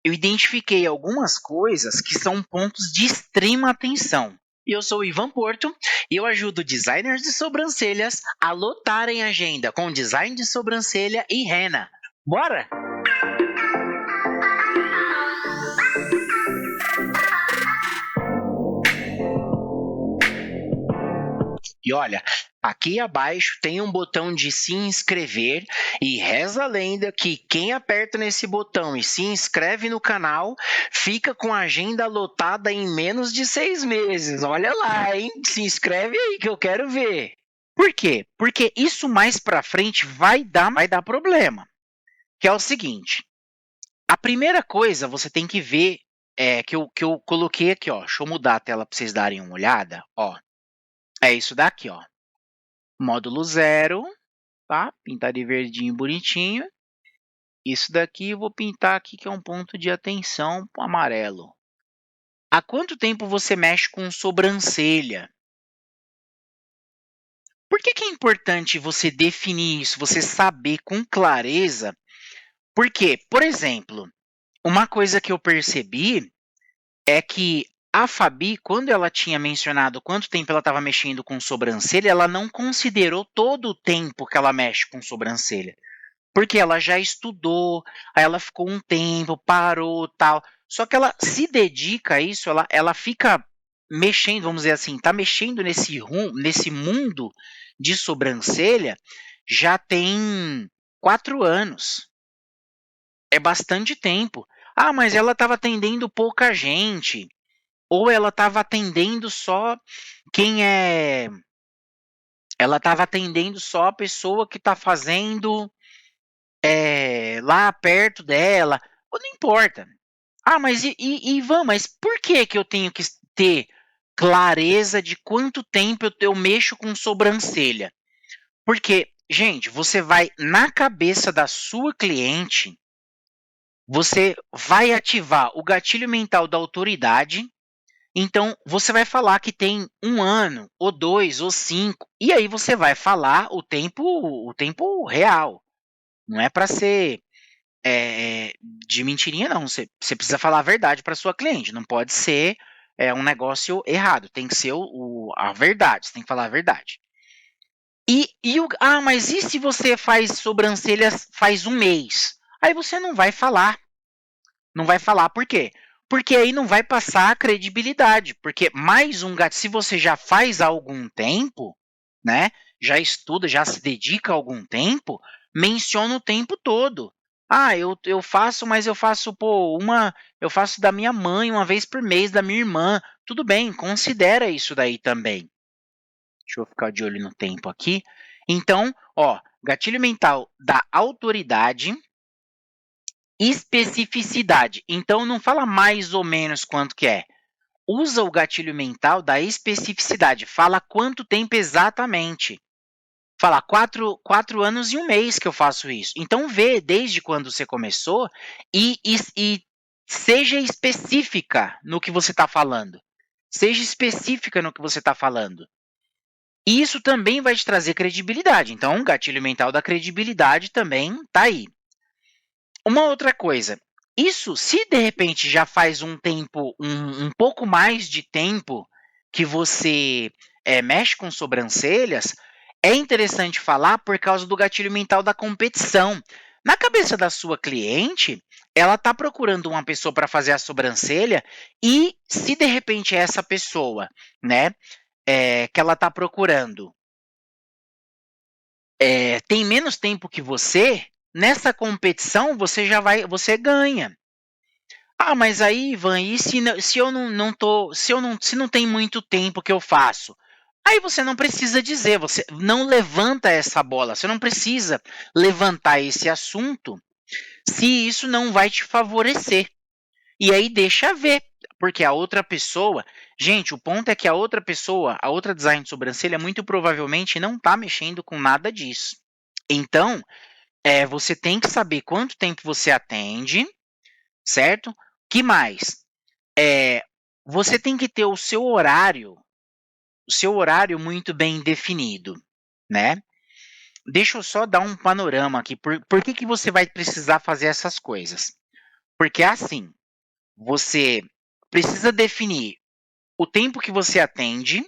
eu identifiquei algumas coisas que são pontos de extrema atenção. Eu sou o Ivan Porto e eu ajudo designers de sobrancelhas a lotarem a agenda com design de sobrancelha e henna. Bora? E olha, aqui abaixo tem um botão de se inscrever e reza a lenda que quem aperta nesse botão e se inscreve no canal fica com a agenda lotada em menos de 6 meses. Olha lá, hein? Se inscreve aí que eu quero ver. Por quê? Porque isso mais para frente vai dar problema. Que é o seguinte, a primeira coisa você tem que ver que eu coloquei aqui, ó. Deixa eu mudar a tela para vocês darem uma olhada, ó. É isso daqui, ó. Módulo 0, tá? Pintar de verdinho bonitinho. Isso daqui eu vou pintar aqui que é um ponto de atenção amarelo. Há quanto tempo você mexe com sobrancelha? Por que é importante você definir isso, você saber com clareza? Porque, por exemplo, uma coisa que eu percebi é que a Fabi, quando ela tinha mencionado quanto tempo ela estava mexendo com sobrancelha, ela não considerou todo o tempo que ela mexe com sobrancelha. Porque ela já estudou, aí ela ficou um tempo, parou, tal. Só que ela se dedica a isso, ela fica mexendo, vamos dizer assim, tá mexendo nesse mundo de sobrancelha já tem 4 anos. É bastante tempo. Ah, mas ela estava atendendo pouca gente. Ou ela estava atendendo só quem é. Ela estava atendendo só a pessoa que está fazendo lá perto dela. Ou não importa. Ah, mas Ivan, mas por que eu tenho que ter clareza de quanto tempo eu mexo com sobrancelha? Porque, gente, você vai na cabeça da sua cliente, você vai ativar o gatilho mental da autoridade. Então, você vai falar que tem 1 ano, ou 2, ou 5, e aí você vai falar o tempo real. Não é para ser de mentirinha, não. Você precisa falar a verdade para sua cliente. Não pode ser um negócio errado. Tem que ser a verdade. Você tem que falar a verdade. Mas e se você faz sobrancelhas faz 1 mês? Aí você não vai falar. Não vai falar por quê? Porque aí não vai passar a credibilidade. Porque mais um gato, se você já faz há algum tempo, né? Já estuda, já se dedica há algum tempo, menciona o tempo todo. Ah, eu faço, mas eu faço, eu faço da minha mãe uma vez por mês, da minha irmã. Tudo bem, considera isso daí também. Deixa eu ficar de olho no tempo aqui. Então, ó, gatilho mental da autoridade, especificidade. Então, não fala mais ou menos quanto que é. Usa o gatilho mental da especificidade. Fala quanto tempo exatamente. Fala 4 anos e 1 mês que eu faço isso. Então, vê desde quando você começou e seja específica no que você está falando. Seja específica no que você está falando. Isso também vai te trazer credibilidade. Então, o gatilho mental da credibilidade também está aí. Uma outra coisa, isso, se de repente já faz um tempo, um pouco mais de tempo que você mexe com sobrancelhas, é interessante falar por causa do gatilho mental da competição. Na cabeça da sua cliente, ela está procurando uma pessoa para fazer a sobrancelha e se de repente essa pessoa, né, que ela está procurando tem menos tempo que você, nessa competição você ganha. Ah, mas aí, Ivan, e se eu não tô, se não tem muito tempo que eu faço? Aí você não precisa dizer, você não levanta essa bola, você não precisa levantar esse assunto se isso não vai te favorecer. E aí deixa ver, porque a outra pessoa, gente, o ponto é que a outra pessoa, a outra design de sobrancelha, muito provavelmente não está mexendo com nada disso. Então, você tem que saber quanto tempo você atende, certo? Que mais? Você tem que ter o seu horário muito bem definido, né? Deixa eu só dar um panorama aqui. Por que você vai precisar fazer essas coisas? Porque é assim, você precisa definir o tempo que você atende,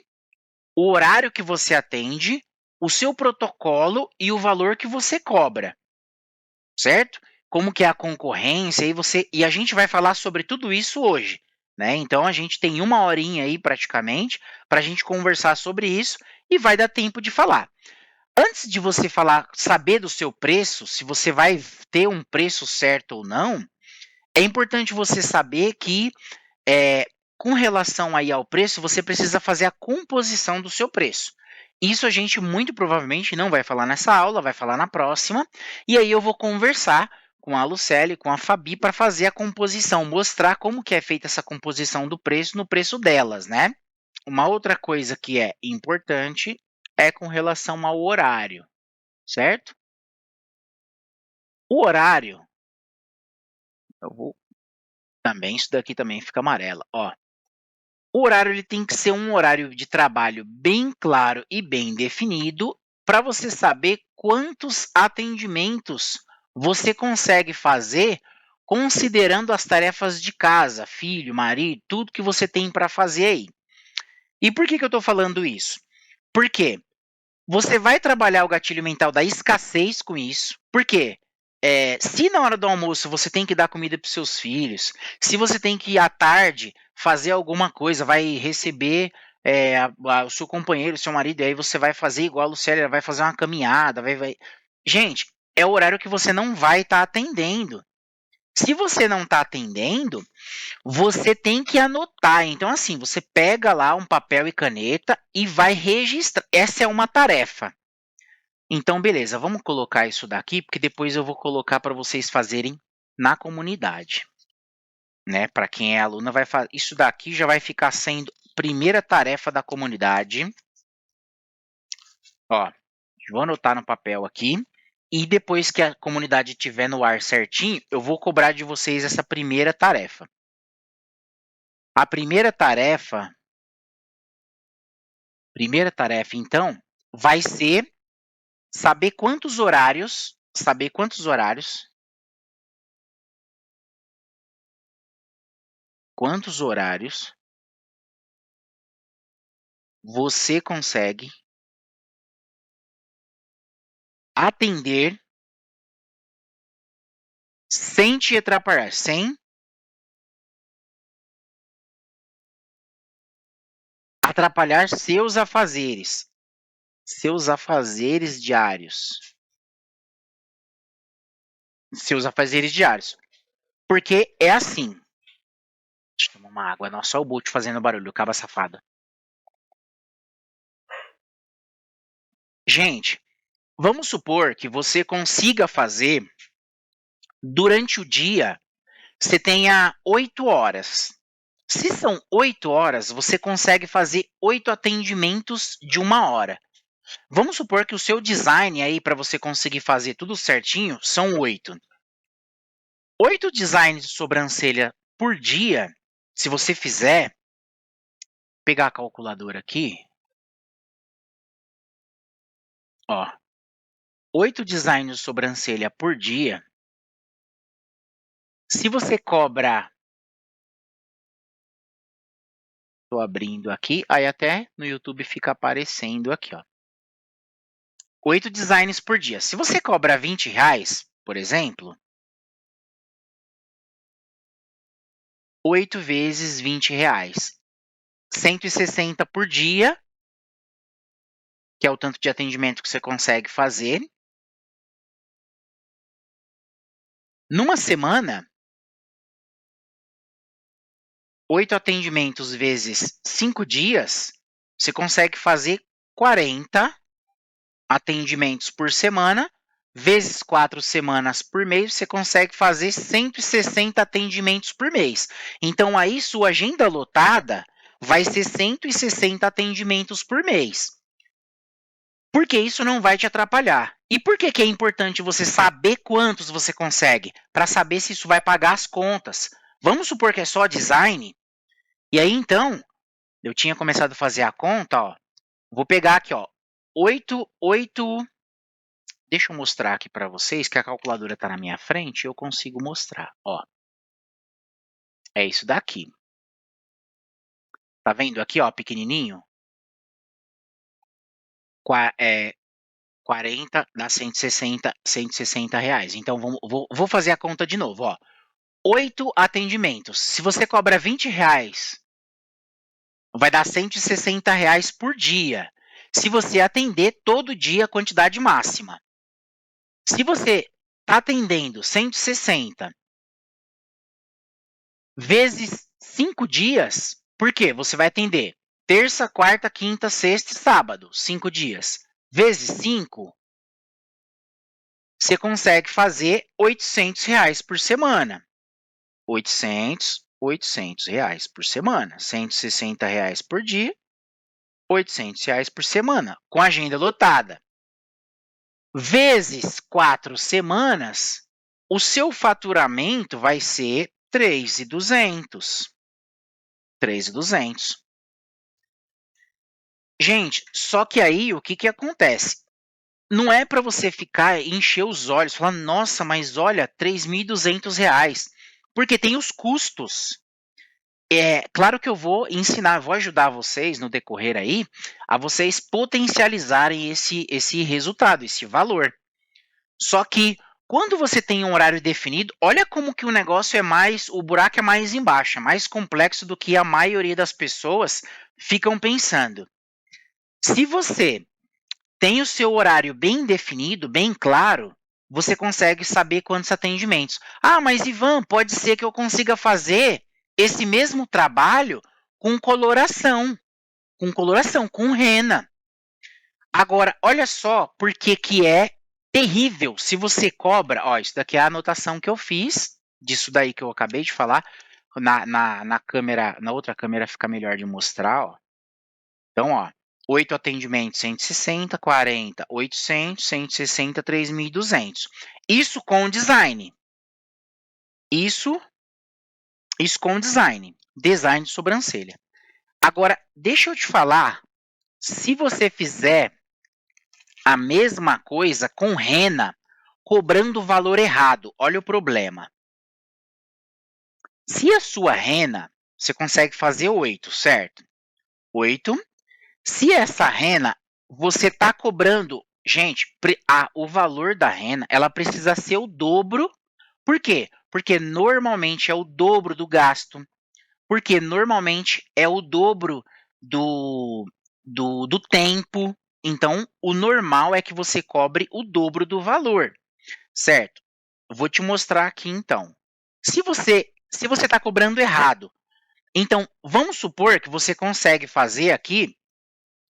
o horário que você atende, o seu protocolo e o valor que você cobra, certo? Como que é a concorrência e a gente vai falar sobre tudo isso hoje, né? Então a gente tem uma horinha aí praticamente para a gente conversar sobre isso e vai dar tempo de falar. Antes de você falar, saber do seu preço, se você vai ter um preço certo ou não, é importante você saber que com relação aí ao preço, você precisa fazer a composição do seu preço. Isso a gente muito provavelmente não vai falar nessa aula, vai falar na próxima. E aí eu vou conversar com a Lucélia e com a Fabi para fazer a composição, mostrar como que é feita essa composição do preço no preço delas, né? Uma outra coisa que é importante é com relação ao horário, certo? O horário, eu vou também, isso daqui também fica amarela, ó. O horário ele tem que ser um horário de trabalho bem claro e bem definido para você saber quantos atendimentos você consegue fazer considerando as tarefas de casa, filho, marido, tudo que você tem para fazer aí. E por que eu estou falando isso? Porque você vai trabalhar o gatilho mental da escassez com isso. Por quê? Se na hora do almoço você tem que dar comida para os seus filhos, se você tem que ir à tarde fazer alguma coisa, vai receber o seu companheiro, o seu marido, e aí você vai fazer igual a Lucélia, vai fazer uma caminhada, Gente, é o horário que você não vai estar atendendo. Se você não está atendendo, você tem que anotar. Então, assim, você pega lá um papel e caneta e vai registrar. Essa é uma tarefa. Então, beleza, vamos colocar isso daqui, porque depois eu vou colocar para vocês fazerem na comunidade, né? Para quem é aluna, vai fazer isso daqui já vai ficar sendo primeira tarefa da comunidade. Ó, vou anotar no papel aqui. E depois que a comunidade estiver no ar certinho, eu vou cobrar de vocês essa A primeira tarefa, então, vai ser saber quantos horários você consegue atender sem te atrapalhar, sem atrapalhar seus afazeres diários, seus afazeres diários. Porque é assim. Deixa eu tomar uma água. Nossa, só o boot fazendo barulho, caba safada. Gente, vamos supor que você consiga fazer durante o dia, você tenha 8 horas. Se são 8 horas, você consegue fazer 8 atendimentos de 1 hora. Vamos supor que o seu design aí, para você conseguir fazer tudo certinho, são 8. 8 designs de sobrancelha por dia, se você fizer, pegar a calculadora aqui, ó, 8 designs de sobrancelha por dia, se você cobra, tô abrindo aqui, aí até no YouTube fica aparecendo aqui, ó, 8 designs por dia. Se você cobra R$ 20, por exemplo, 8 vezes R$ 20, 160 por dia, que é o tanto de atendimento que você consegue fazer. Numa semana, 8 atendimentos vezes 5 dias, você consegue fazer 40 atendimentos por semana, vezes 4 semanas por mês, você consegue fazer 160 atendimentos por mês. Então, aí, sua agenda lotada vai ser 160 atendimentos por mês. Porque isso não vai te atrapalhar. E por que é importante você saber quantos você consegue? Para saber se isso vai pagar as contas. Vamos supor que é só design. E aí, então, eu tinha começado a fazer a conta, ó. Vou pegar aqui, ó. 8. Deixa eu mostrar aqui para vocês, que a calculadora está na minha frente e eu consigo mostrar, ó. É isso daqui. Tá vendo aqui, ó, pequenininho? 40 dá 160 reais. Então, vou fazer a conta de novo, ó. 8 atendimentos. Se você cobra 20 reais, vai dar 160 reais por dia. Se você atender todo dia a quantidade máxima. Se você está atendendo 160 vezes 5 dias, por quê? Você vai atender terça, quarta, quinta, sexta e sábado, 5 dias. Vezes 5, você consegue fazer 800 reais por semana. 800 reais por semana. 160 reais por dia, 800 reais por semana, com agenda lotada. Vezes 4 semanas, o seu faturamento vai ser 3.200. 3.200. Gente, só que aí o que acontece? Não é para você ficar encher os olhos, falar, nossa, mas olha, 3.200 reais, porque tem os custos. É claro que eu vou ensinar, vou ajudar vocês no decorrer aí, a vocês potencializarem esse resultado, esse valor. Só que quando você tem um horário definido, olha como que o negócio é mais, o buraco é mais embaixo, é mais complexo do que a maioria das pessoas ficam pensando. Se você tem o seu horário bem definido, bem claro, você consegue saber quantos atendimentos. Ah, mas Ivan, pode ser que eu consiga fazer esse mesmo trabalho com coloração, com rena. Agora, olha só por que é terrível se você cobra. Ó, isso daqui é a anotação que eu fiz, disso daí que eu acabei de falar. Na câmera, na outra câmera fica melhor de mostrar, ó. Então, ó, 8 atendimentos, 160, 40, 800, 160, 3.200. Isso com design. Isso com design. Design de sobrancelha. Agora, deixa eu te falar, se você fizer a mesma coisa com rena, cobrando o valor errado, olha o problema. Se a sua rena, você consegue fazer 8, certo? 8. Se essa rena, você está cobrando, gente, o valor da rena, ela precisa ser o dobro. Por quê? Porque normalmente é o dobro do gasto. Porque normalmente é o dobro do tempo. Então, o normal é que você cobre o dobro do valor, certo? Vou te mostrar aqui, então. Se você está cobrando errado, então, vamos supor que você consegue fazer aqui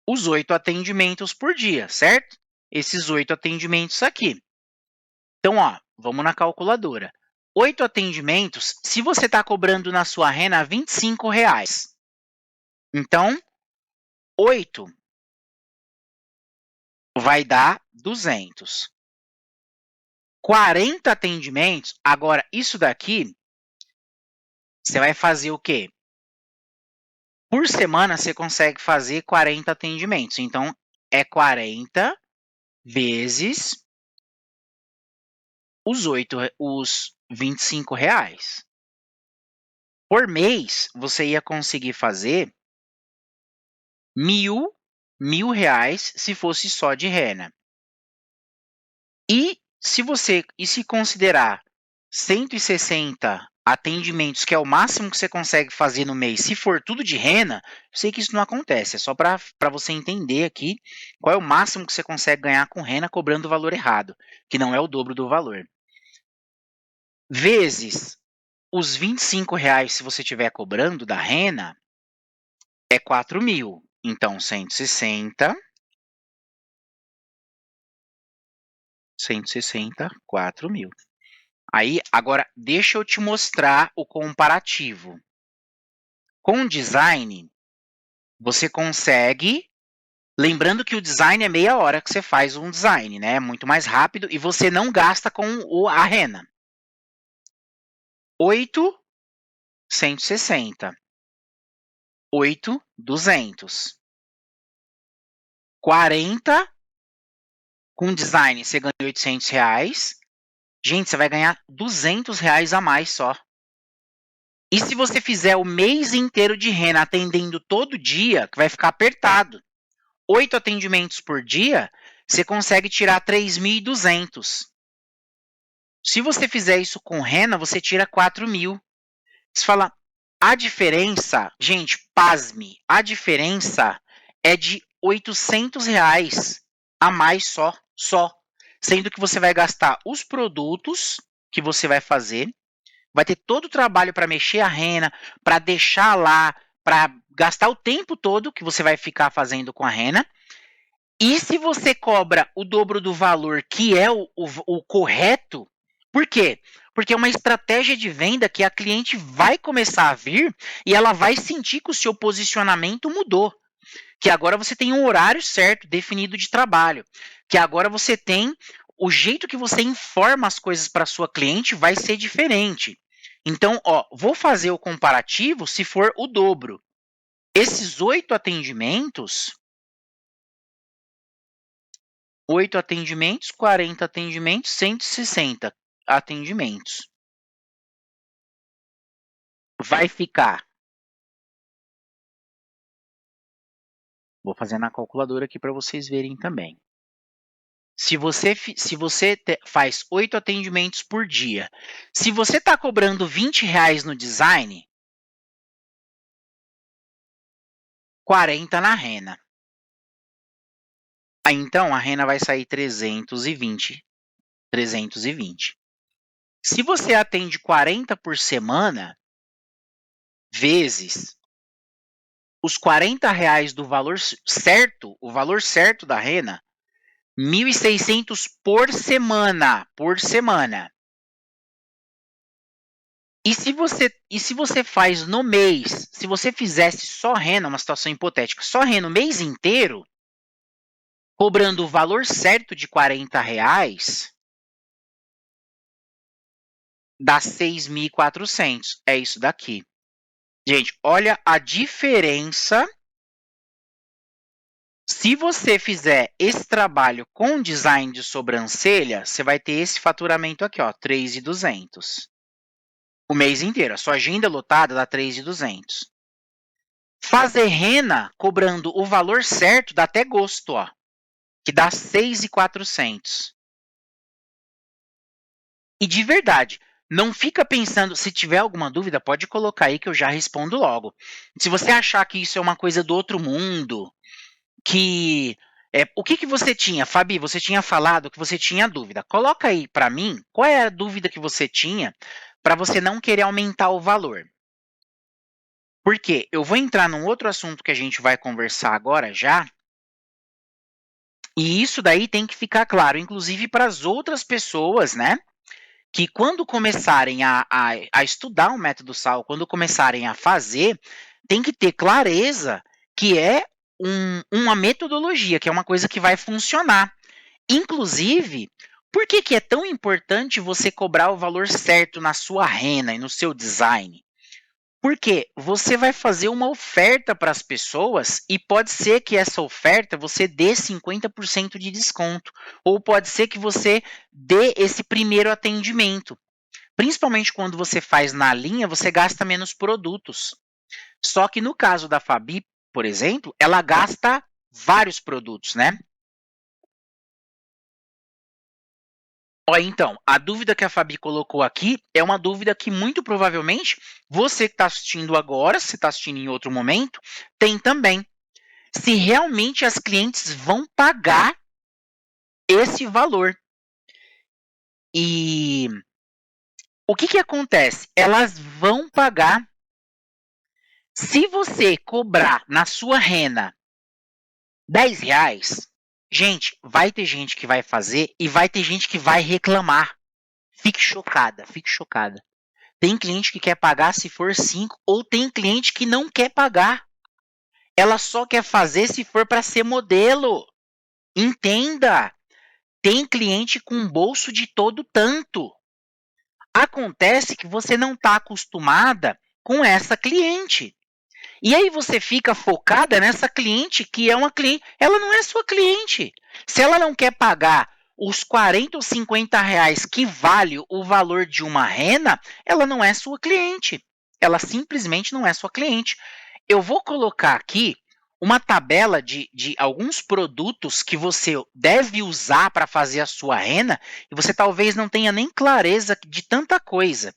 os 8 atendimentos por dia, certo? Esses 8 atendimentos aqui. Então, ó, vamos na calculadora. 8 atendimentos, se você está cobrando na sua rena R$ 25. Então, 8 vai dar 200. 40 atendimentos, agora isso daqui, você vai fazer o quê? Por semana você consegue fazer 40 atendimentos. Então, é 40 vezes os R$ 25. Por mês, você ia conseguir fazer mil reais se fosse só de rena. E se considerar 160 atendimentos, que é o máximo que você consegue fazer no mês, se for tudo de rena, eu sei que isso não acontece, é só para você entender aqui qual é o máximo que você consegue ganhar com rena cobrando o valor errado, que não é o dobro do valor. Vezes os R$ 25, se você estiver cobrando da rena, é 4.000. Então, 160, 4.000. Aí, agora, deixa eu te mostrar o comparativo. Com design, você consegue... Lembrando que o design é meia hora que você faz um design, né? É muito mais rápido e você não gasta com a rena. 8, 160. 8, 200. 40, com design você ganha R$ 800. Gente, você vai ganhar R$ 200 a mais só. E se você fizer o mês inteiro de rena atendendo todo dia, que vai ficar apertado. 8 atendimentos por dia, você consegue tirar 3.200. Se você fizer isso com rena, você tira 4.000. Você fala, a diferença, gente, pasme, a diferença é de R$ 800 a mais só. Sendo que você vai gastar os produtos que você vai fazer, vai ter todo o trabalho para mexer a rena, para deixar lá, para gastar o tempo todo que você vai ficar fazendo com a rena. E se você cobra o dobro do valor, que é o correto, por quê? Porque é uma estratégia de venda que a cliente vai começar a vir e ela vai sentir que o seu posicionamento mudou. Que agora você tem um horário certo, definido de trabalho. Que agora você tem o jeito que você informa as coisas para sua cliente vai ser diferente. Então, vou fazer o comparativo se for o dobro. Esses 8 atendimentos, 40 atendimentos, 160 atendimentos. Vai ficar. Vou fazer na calculadora aqui para vocês verem também. Se você faz 8 atendimentos por dia, se você está cobrando R$ 20 no design, 40 na rena. Aí, então, a rena vai sair 320. Se você atende 40 por semana, vezes os R$ 40 do valor certo, o valor certo da rena, 1.600 por semana. E se você faz no mês, se você fizesse só rena, uma situação hipotética, só rena o mês inteiro, cobrando o valor certo de R$ 40, dá 6.400. É isso daqui. Gente, olha a diferença. Se você fizer esse trabalho com design de sobrancelha, você vai ter esse faturamento aqui, ó, 3.200. O mês inteiro. A sua agenda lotada dá 3.200. Fazer rena cobrando o valor certo dá até gosto, ó, que dá 6.400. E de verdade, não fica pensando, se tiver alguma dúvida, pode colocar aí que eu já respondo logo. Se você achar que isso é uma coisa do outro mundo, o que você tinha, Fabi? Você tinha falado que você tinha dúvida. Coloca aí para mim qual é a dúvida que você tinha para você não querer aumentar o valor. Porque eu vou entrar num outro assunto que a gente vai conversar agora já. E isso daí tem que ficar claro, inclusive para as outras pessoas, né? Que quando começarem a estudar o método SAL, quando começarem a fazer, tem que ter clareza que é uma metodologia, que é uma coisa que vai funcionar. Inclusive, por que é tão importante você cobrar o valor certo na sua rena e no seu design? Porque você vai fazer uma oferta para as pessoas e pode ser que essa oferta você dê 50% de desconto. Ou pode ser que você dê esse primeiro atendimento. Principalmente quando você faz na linha, você gasta menos produtos. Só que no caso da Fabi, por exemplo, ela gasta vários produtos, né? Então, a dúvida que a Fabi colocou aqui é uma dúvida que muito provavelmente você que está assistindo agora, se está assistindo em outro momento, tem também. Se realmente as clientes vão pagar esse valor. E o que acontece? Elas vão pagar. Se você cobrar na sua rena R$ 10, gente, vai ter gente que vai fazer e vai ter gente que vai reclamar. Fique chocada. Tem cliente que quer pagar se for 5, ou tem cliente que não quer pagar. Ela só quer fazer se for para ser modelo. Entenda. Tem cliente com bolso de todo tanto. Acontece que você não está acostumada com essa cliente. E aí você fica focada nessa cliente que é uma cliente. Ela não é sua cliente. Se ela não quer pagar os 40 ou 50 reais que vale o valor de uma rena, ela não é sua cliente. ela simplesmente não é sua cliente. Eu vou colocar aqui uma tabela de alguns produtos que você deve usar para fazer a sua renda e você talvez não tenha nem clareza de tanta coisa.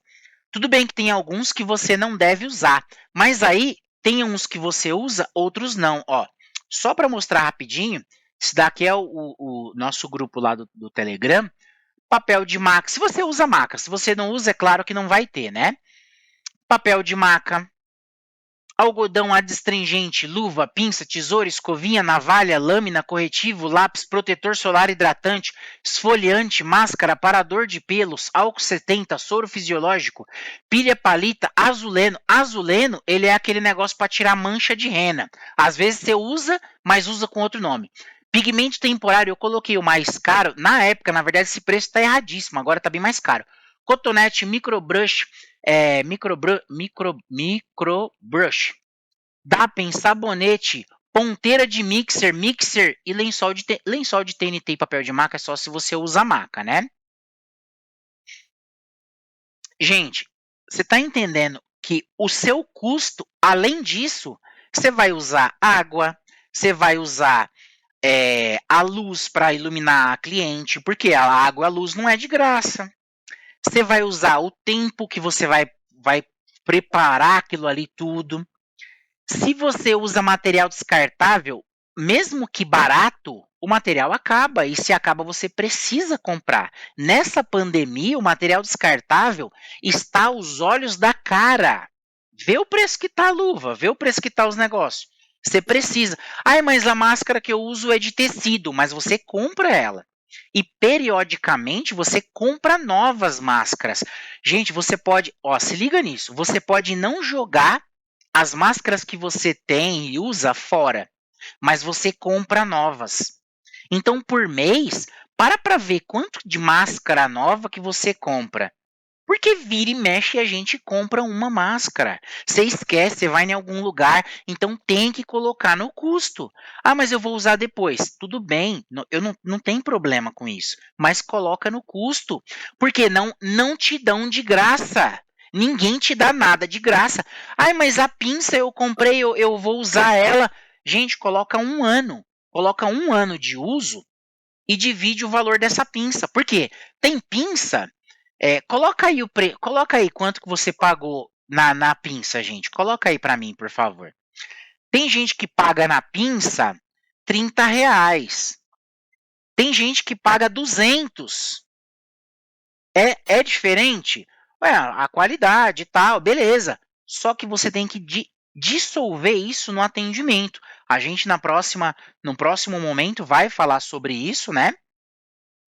Tudo bem que tem alguns que você não deve usar, mas aí tem uns que você usa, outros não. Ó, só para mostrar rapidinho, esse daqui é o nosso grupo lá do Telegram, papel de maca. Se você usa maca, se você não usa, é claro que não vai ter, né? Papel de maca, algodão adstringente, luva, pinça, tesoura, escovinha, navalha, lâmina, corretivo, lápis, protetor solar hidratante, esfoliante, máscara, parador de pelos, álcool 70, soro fisiológico, pilha palita, azuleno. Azuleno, ele é aquele negócio para tirar mancha de rena. Às vezes você usa, mas usa com outro nome. Pigmento temporário, eu coloquei o mais caro. Na época, na verdade, esse preço está erradíssimo. Agora está bem mais caro. Cotonete, microbrush, microbrush, Dapen, sabonete, ponteira de mixer e lençol de TNT e papel de maca é só se você usa maca, né? Gente, você está entendendo que o seu custo, além disso, você vai usar água, você vai usar a luz para iluminar a cliente, porque a água e a luz não é de graça. Você vai usar o tempo que você vai preparar aquilo ali tudo. Se você usa material descartável, mesmo que barato, o material acaba. E se acaba, você precisa comprar. Nessa pandemia, o material descartável está aos olhos da cara. Vê o preço que está a luva, vê o preço que está os negócios. Você precisa. Ai, mas a máscara que eu uso é de tecido, mas você compra ela. E periodicamente você compra novas máscaras. Gente, você pode, ó, se liga nisso, você pode não jogar as máscaras que você tem e usa fora, mas você compra novas. Então, por mês, para ver quanto de máscara nova que você compra. Porque vira e mexe e a gente compra uma máscara. Você esquece, você vai em algum lugar, então tem que colocar no custo. Ah, mas eu vou usar depois. Tudo bem, eu não tenho problema com isso. Mas coloca no custo. Porque não te dão de graça. Ninguém te dá nada de graça. Ai, mas a pinça eu comprei, eu vou usar ela. Gente, coloca um ano. Coloca um ano de uso e divide o valor dessa pinça. Por quê? Tem pinça. Coloca aí quanto que você pagou na pinça, gente. Coloca aí para mim, por favor. Tem gente que paga na pinça R$ 30. Tem gente que paga 200. É diferente? Ué, a qualidade e tal, beleza. Só que você tem que dissolver isso no atendimento. A gente no próximo momento vai falar sobre isso, né?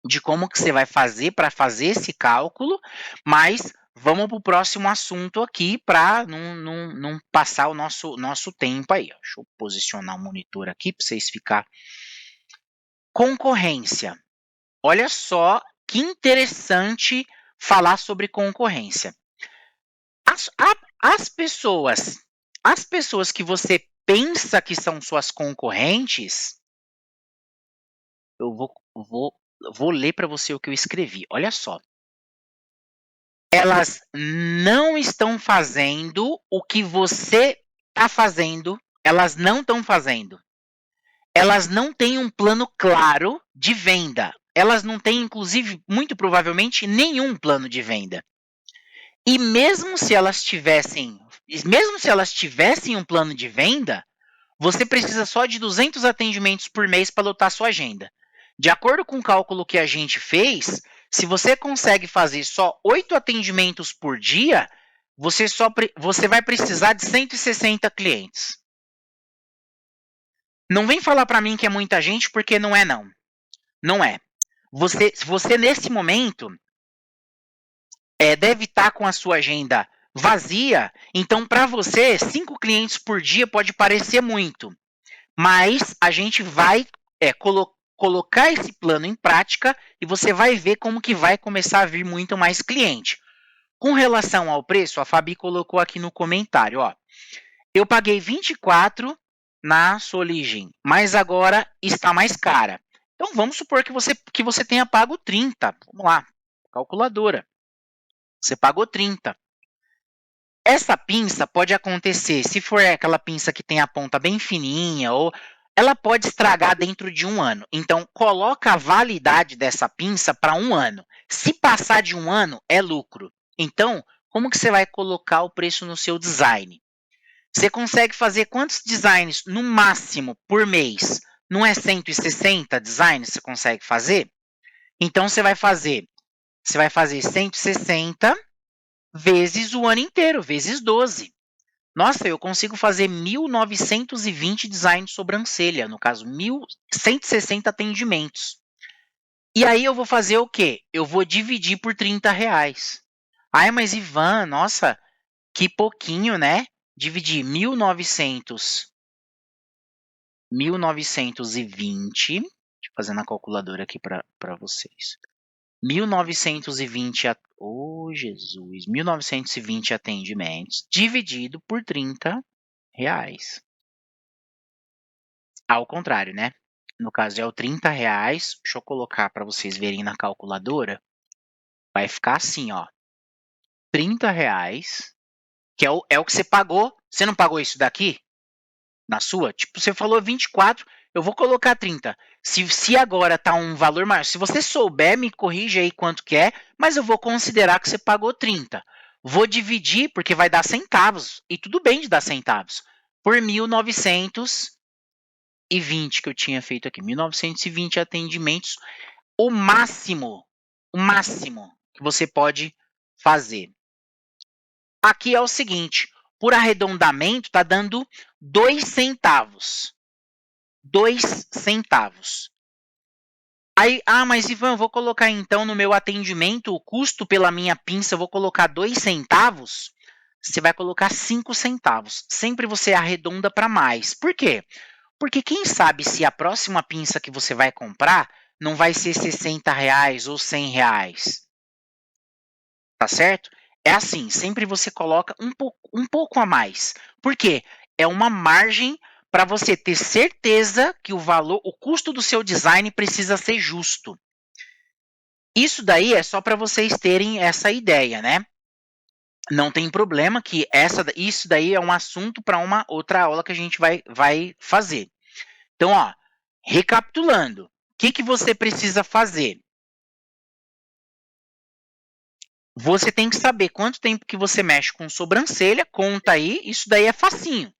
De como que você vai fazer para fazer esse cálculo, mas vamos para o próximo assunto aqui para não passar o nosso tempo aí. Deixa eu posicionar o monitor aqui para vocês ficar. Concorrência. Olha só que interessante falar sobre concorrência. As pessoas que você pensa que são suas concorrentes, eu vou ler para você o que eu escrevi. Olha só. Elas não estão fazendo o que você está fazendo. Elas não estão fazendo. Elas não têm um plano claro de venda. Elas não têm, inclusive, muito provavelmente, nenhum plano de venda. E mesmo se elas tivessem um plano de venda, você precisa só de 200 atendimentos por mês para lotar sua agenda. De acordo com o cálculo que a gente fez, se você consegue fazer só 8 atendimentos por dia, você vai precisar de 160 clientes. Não vem falar para mim que é muita gente, porque não é não. Não é. Você nesse momento deve estar com a sua agenda vazia, então para você 5 clientes por dia pode parecer muito. Mas a gente vai colocar esse plano em prática e você vai ver como que vai começar a vir muito mais cliente. Com relação ao preço, a Fabi colocou aqui no comentário, ó. Eu paguei 24 na Soligem, mas agora está mais cara. Então vamos supor que você tenha pago 30. Vamos lá, calculadora. Você pagou 30. essa pinça pode acontecer, se for aquela pinça que tem a ponta bem fininha, ou ela pode estragar dentro de 1 ano. Então, coloca a validade dessa pinça para 1 ano. Se passar de 1 ano, é lucro. Então, como que você vai colocar o preço no seu design? Você consegue fazer quantos designs no máximo por mês? Não é 160 designs que você consegue fazer? Então, você vai fazer 160 vezes o ano inteiro, vezes 12. Nossa, eu consigo fazer 1.920 designs de sobrancelha, no caso, 1.160 atendimentos. E aí eu vou fazer o quê? Eu vou dividir por R$30. Ai, mas Ivan, nossa, que pouquinho, né? Dividir 1.920, deixa eu fazer na calculadora aqui para vocês. 1.920, oh Jesus, 1.920 atendimentos dividido por R$30. Ao contrário, né? No caso é o R$30. Deixa eu colocar para vocês verem na calculadora. Vai ficar assim, ó. R$30, que é o que você pagou. Você não pagou isso daqui? Na sua? Tipo, você falou 24, eu vou colocar 30. Se agora tá um valor maior, se você souber, me corrija aí quanto que é, mas eu vou considerar que você pagou 30. Vou dividir, porque vai dar centavos, e tudo bem de dar centavos, por 1.920 que eu tinha feito aqui. 1.920 atendimentos, o máximo que você pode fazer. Aqui é o seguinte, por arredondamento, está dando 2 centavos. 2 centavos. Aí, mas Ivan, eu vou colocar então no meu atendimento o custo pela minha pinça, eu vou colocar 2 centavos. Você vai colocar 5 centavos. Sempre você arredonda para mais. Por quê? Porque quem sabe se a próxima pinça que você vai comprar não vai ser R$60 ou R$100. Tá certo? É assim, sempre você coloca um pouco a mais. Por quê? É uma margem para você ter certeza que o custo do seu design precisa ser justo. Isso daí é só para vocês terem essa ideia, né? Não tem problema que isso daí é um assunto para uma outra aula que a gente vai fazer. Então, ó, recapitulando, o que você precisa fazer? Você tem que saber quanto tempo que você mexe com sobrancelha, conta aí, isso daí é facinho.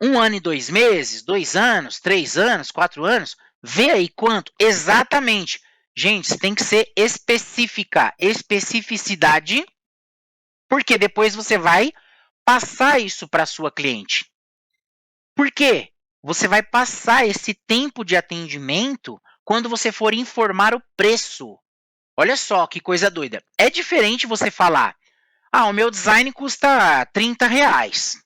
1 ano e 2 meses, 2 anos, 3 anos, 4 anos, vê aí quanto exatamente. Gente, você tem que ser específica, especificidade, porque depois você vai passar isso para a sua cliente. Por quê? Você vai passar esse tempo de atendimento quando você for informar o preço. Olha só que coisa doida. É diferente você falar, o meu design custa R$30.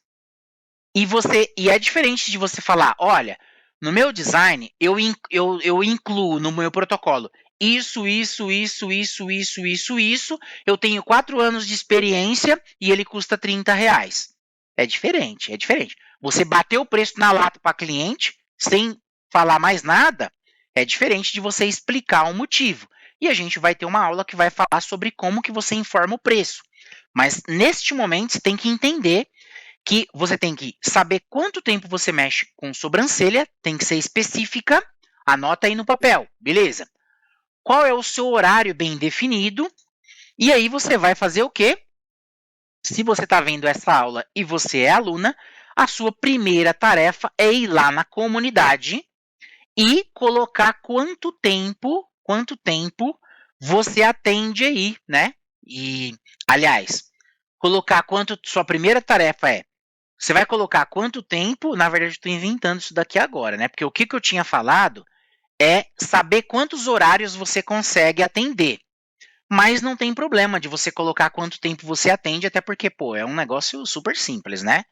E é diferente de você falar, olha, no meu design, eu incluo no meu protocolo isso, eu tenho 4 anos de experiência e ele custa R$30. É diferente. Você bater o preço na lata para cliente, sem falar mais nada, é diferente de você explicar o motivo. E a gente vai ter uma aula que vai falar sobre como que você informa o preço. Mas, neste momento, você tem que entender que você tem que saber quanto tempo você mexe com sobrancelha, tem que ser específica, anota aí no papel, beleza? Qual é o seu horário bem definido? E aí você vai fazer o quê? Se você está vendo essa aula e você é aluna, a sua primeira tarefa é ir lá na comunidade e colocar quanto tempo você atende aí, né? E, aliás, colocar sua primeira tarefa é, você vai colocar quanto tempo, na verdade estou inventando isso daqui agora, né? Porque o que eu tinha falado é saber quantos horários você consegue atender. Mas não tem problema de você colocar quanto tempo você atende, até porque, é um negócio super simples, né?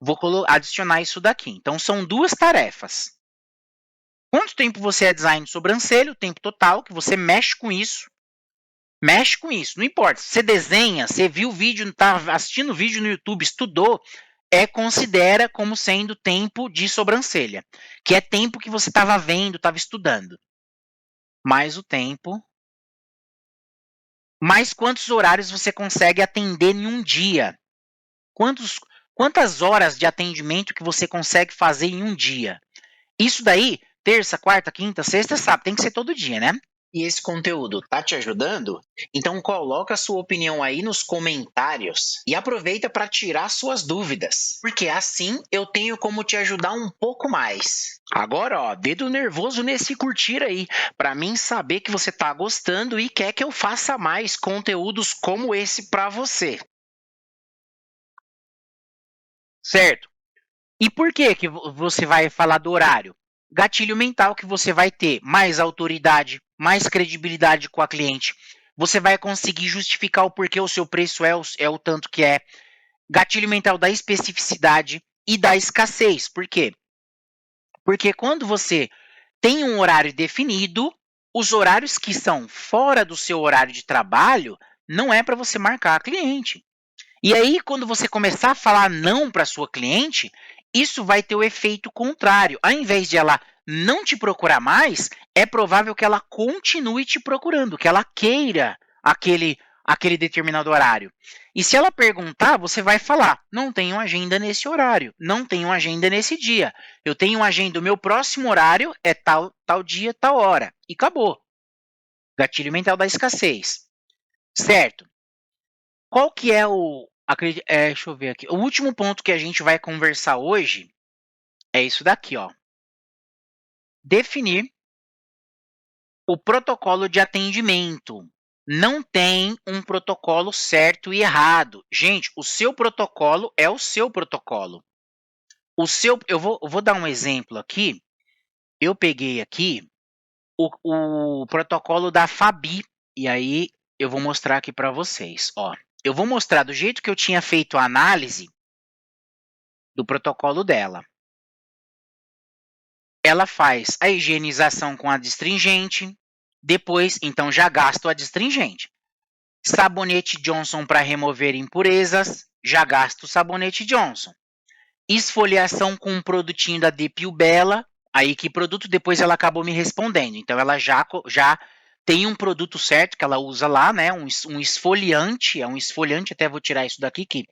Vou adicionar isso daqui. Então, são 2 tarefas. Quanto tempo você é design de sobrancelha, o tempo total que você mexe com isso. Mexe com isso, não importa. Você desenha, você viu o vídeo, está assistindo o vídeo no YouTube, estudou, considera como sendo tempo de sobrancelha. Que é tempo que você estava vendo, estava estudando. Mais o tempo. Mais quantos horários você consegue atender em um dia. quantas horas de atendimento que você consegue fazer em um dia. Isso daí, terça, quarta, quinta, sexta, sábado, tem que ser todo dia, né? E esse conteúdo tá te ajudando? Então coloca a sua opinião aí nos comentários e aproveita para tirar suas dúvidas, porque assim eu tenho como te ajudar um pouco mais. Agora, ó, dedo nervoso nesse curtir aí, para mim saber que você tá gostando e quer que eu faça mais conteúdos como esse para você. Certo? E por que que você vai falar do horário? Gatilho mental que você vai ter mais autoridade, mais credibilidade com a cliente. Você vai conseguir justificar o porquê o seu preço é o tanto que é. Gatilho mental da especificidade e da escassez. Por quê? Porque quando você tem um horário definido, os horários que são fora do seu horário de trabalho, não é para você marcar a cliente. E aí, quando você começar a falar não para sua cliente, isso vai ter o efeito contrário. Ao invés de ela não te procurar mais, é provável que ela continue te procurando, que ela queira aquele determinado horário. E se ela perguntar, você vai falar: não tenho agenda nesse horário, não tenho agenda nesse dia. Eu tenho agenda, o meu próximo horário é tal dia, tal hora. E acabou. Gatilho mental da escassez. Certo? Qual que é deixa eu ver aqui. O último ponto que a gente vai conversar hoje é isso daqui, ó. Definir o protocolo de atendimento. Não tem um protocolo certo e errado. Gente, o seu protocolo é o seu protocolo. Eu vou dar um exemplo aqui. Eu peguei aqui o protocolo da Fabi. E aí eu vou mostrar aqui para vocês, ó. Eu vou mostrar do jeito que eu tinha feito a análise do protocolo dela. Ela faz a higienização com adstringente, depois, então, já gasto a adstringente. Sabonete Johnson para remover impurezas, já gasto o sabonete Johnson. Esfoliação com um produtinho da Depil Bella, aí que produto depois ela acabou me respondendo. Então, ela já tem um produto certo que ela usa lá, né? Um esfoliante, até vou tirar isso daqui, que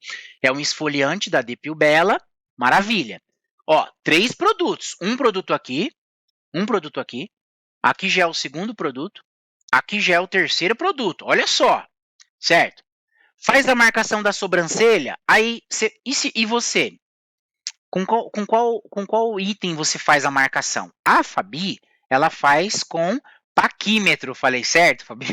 é um esfoliante da Depil Bella, maravilha. Ó, 3 produtos. Um produto aqui. Aqui já é o segundo produto. Aqui já é o terceiro produto. Olha só. Certo? Faz a marcação da sobrancelha. Aí, e você? Com qual item você faz a marcação? A Fabi, ela faz com paquímetro. Falei certo, Fabi?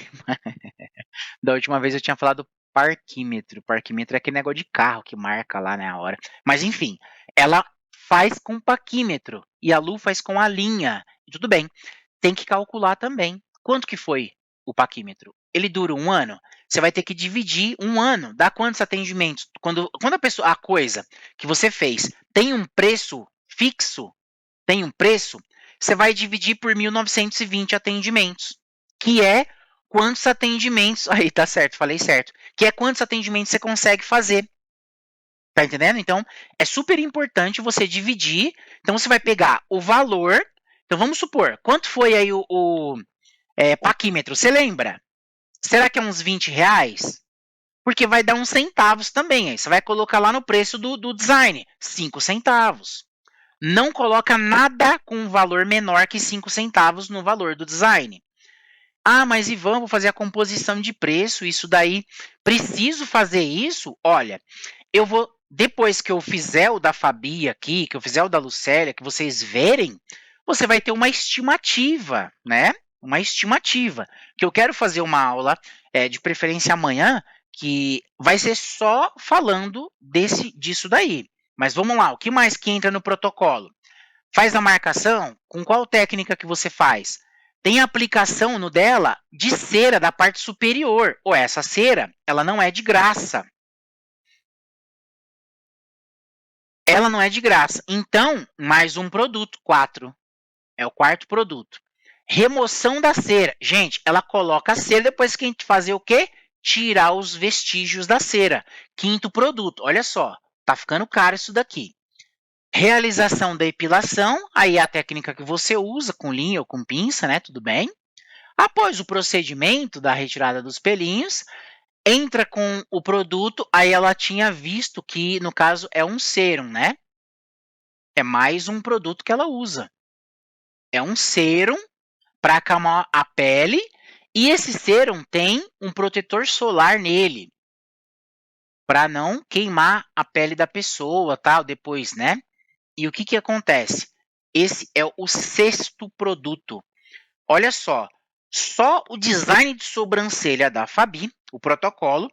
Da última vez eu tinha falado parquímetro. Parquímetro é aquele negócio de carro que marca lá na hora. Mas enfim, ela faz com paquímetro e a Lu faz com a linha. E tudo bem. Tem que calcular também. Quanto que foi o paquímetro? Ele dura 1 ano? Você vai ter que dividir 1 ano. Dá quantos atendimentos? Quando a coisa que você fez tem um preço fixo, você vai dividir por 1.920 atendimentos, que é quantos atendimentos... Aí, tá certo, falei certo. Que é quantos atendimentos você consegue fazer. Tá entendendo? Então, é super importante você dividir. Então, você vai pegar o valor. Então, vamos supor, quanto foi aí o paquímetro? Você lembra? Será que é uns 20 reais? Porque vai dar uns centavos também. Aí você vai colocar lá no preço do design, 5 centavos. Não coloca nada com um valor menor que 5 centavos no valor do design. Ah, mas Ivan, vou fazer a composição de preço, isso daí, preciso fazer isso? Olha, eu vou, depois que eu fizer o da Fabi aqui, que eu fizer o da Lucélia, que vocês verem, você vai ter uma estimativa, né? Uma estimativa. Que eu quero fazer uma aula, de preferência amanhã, que vai ser só falando disso daí. Mas vamos lá, o que mais que entra no protocolo? Faz a marcação? Com qual técnica que você faz? Tem aplicação no dela de cera da parte superior. Ou essa cera, ela não é de graça. Ela não é de graça. Então, mais um produto, 4. É o quarto produto. Remoção da cera. Gente, ela coloca a cera depois que a gente fazer o quê? Tirar os vestígios da cera. Quinto produto. Olha só, tá ficando caro isso daqui. Realização da epilação, aí é a técnica que você usa com linha ou com pinça, né? Tudo bem. Após o procedimento da retirada dos pelinhos, entra com o produto, aí ela tinha visto que, no caso, é um sérum, né? É mais um produto que ela usa. É um sérum para acalmar a pele, e esse sérum tem um protetor solar nele, para não queimar a pele da pessoa, tal, depois, né? E o que que acontece? Esse é o sexto produto. Olha só o design de sobrancelha da Fabi, o protocolo,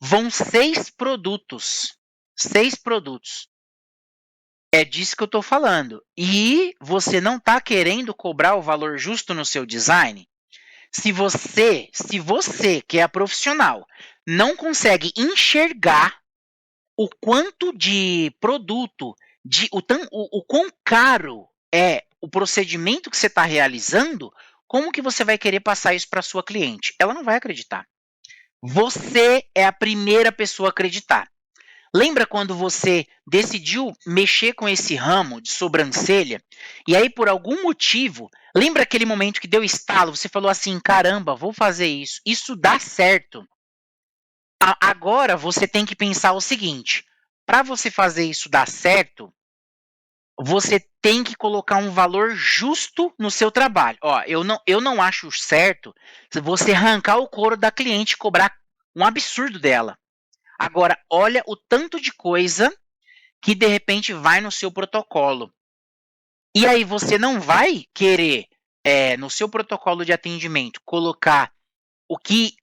vão 6 produtos. 6 produtos. É disso que eu estou falando. E você não está querendo cobrar o valor justo no seu design? Se você que é profissional não consegue enxergar o quanto de produto, o quão caro é o procedimento que você está realizando, como que você vai querer passar isso para sua cliente? Ela não vai acreditar. Você é a primeira pessoa a acreditar. Lembra quando você decidiu mexer com esse ramo de sobrancelha e aí por algum motivo, lembra aquele momento que deu estalo, você falou assim, caramba, vou fazer isso, isso dá certo. Agora você tem que pensar o seguinte, para você fazer isso dar certo, você tem que colocar um valor justo no seu trabalho. Ó, eu não acho certo você arrancar o couro da cliente e cobrar um absurdo dela. Agora, olha o tanto de coisa que de repente vai no seu protocolo. E aí você não vai querer, no seu protocolo de atendimento, colocar o que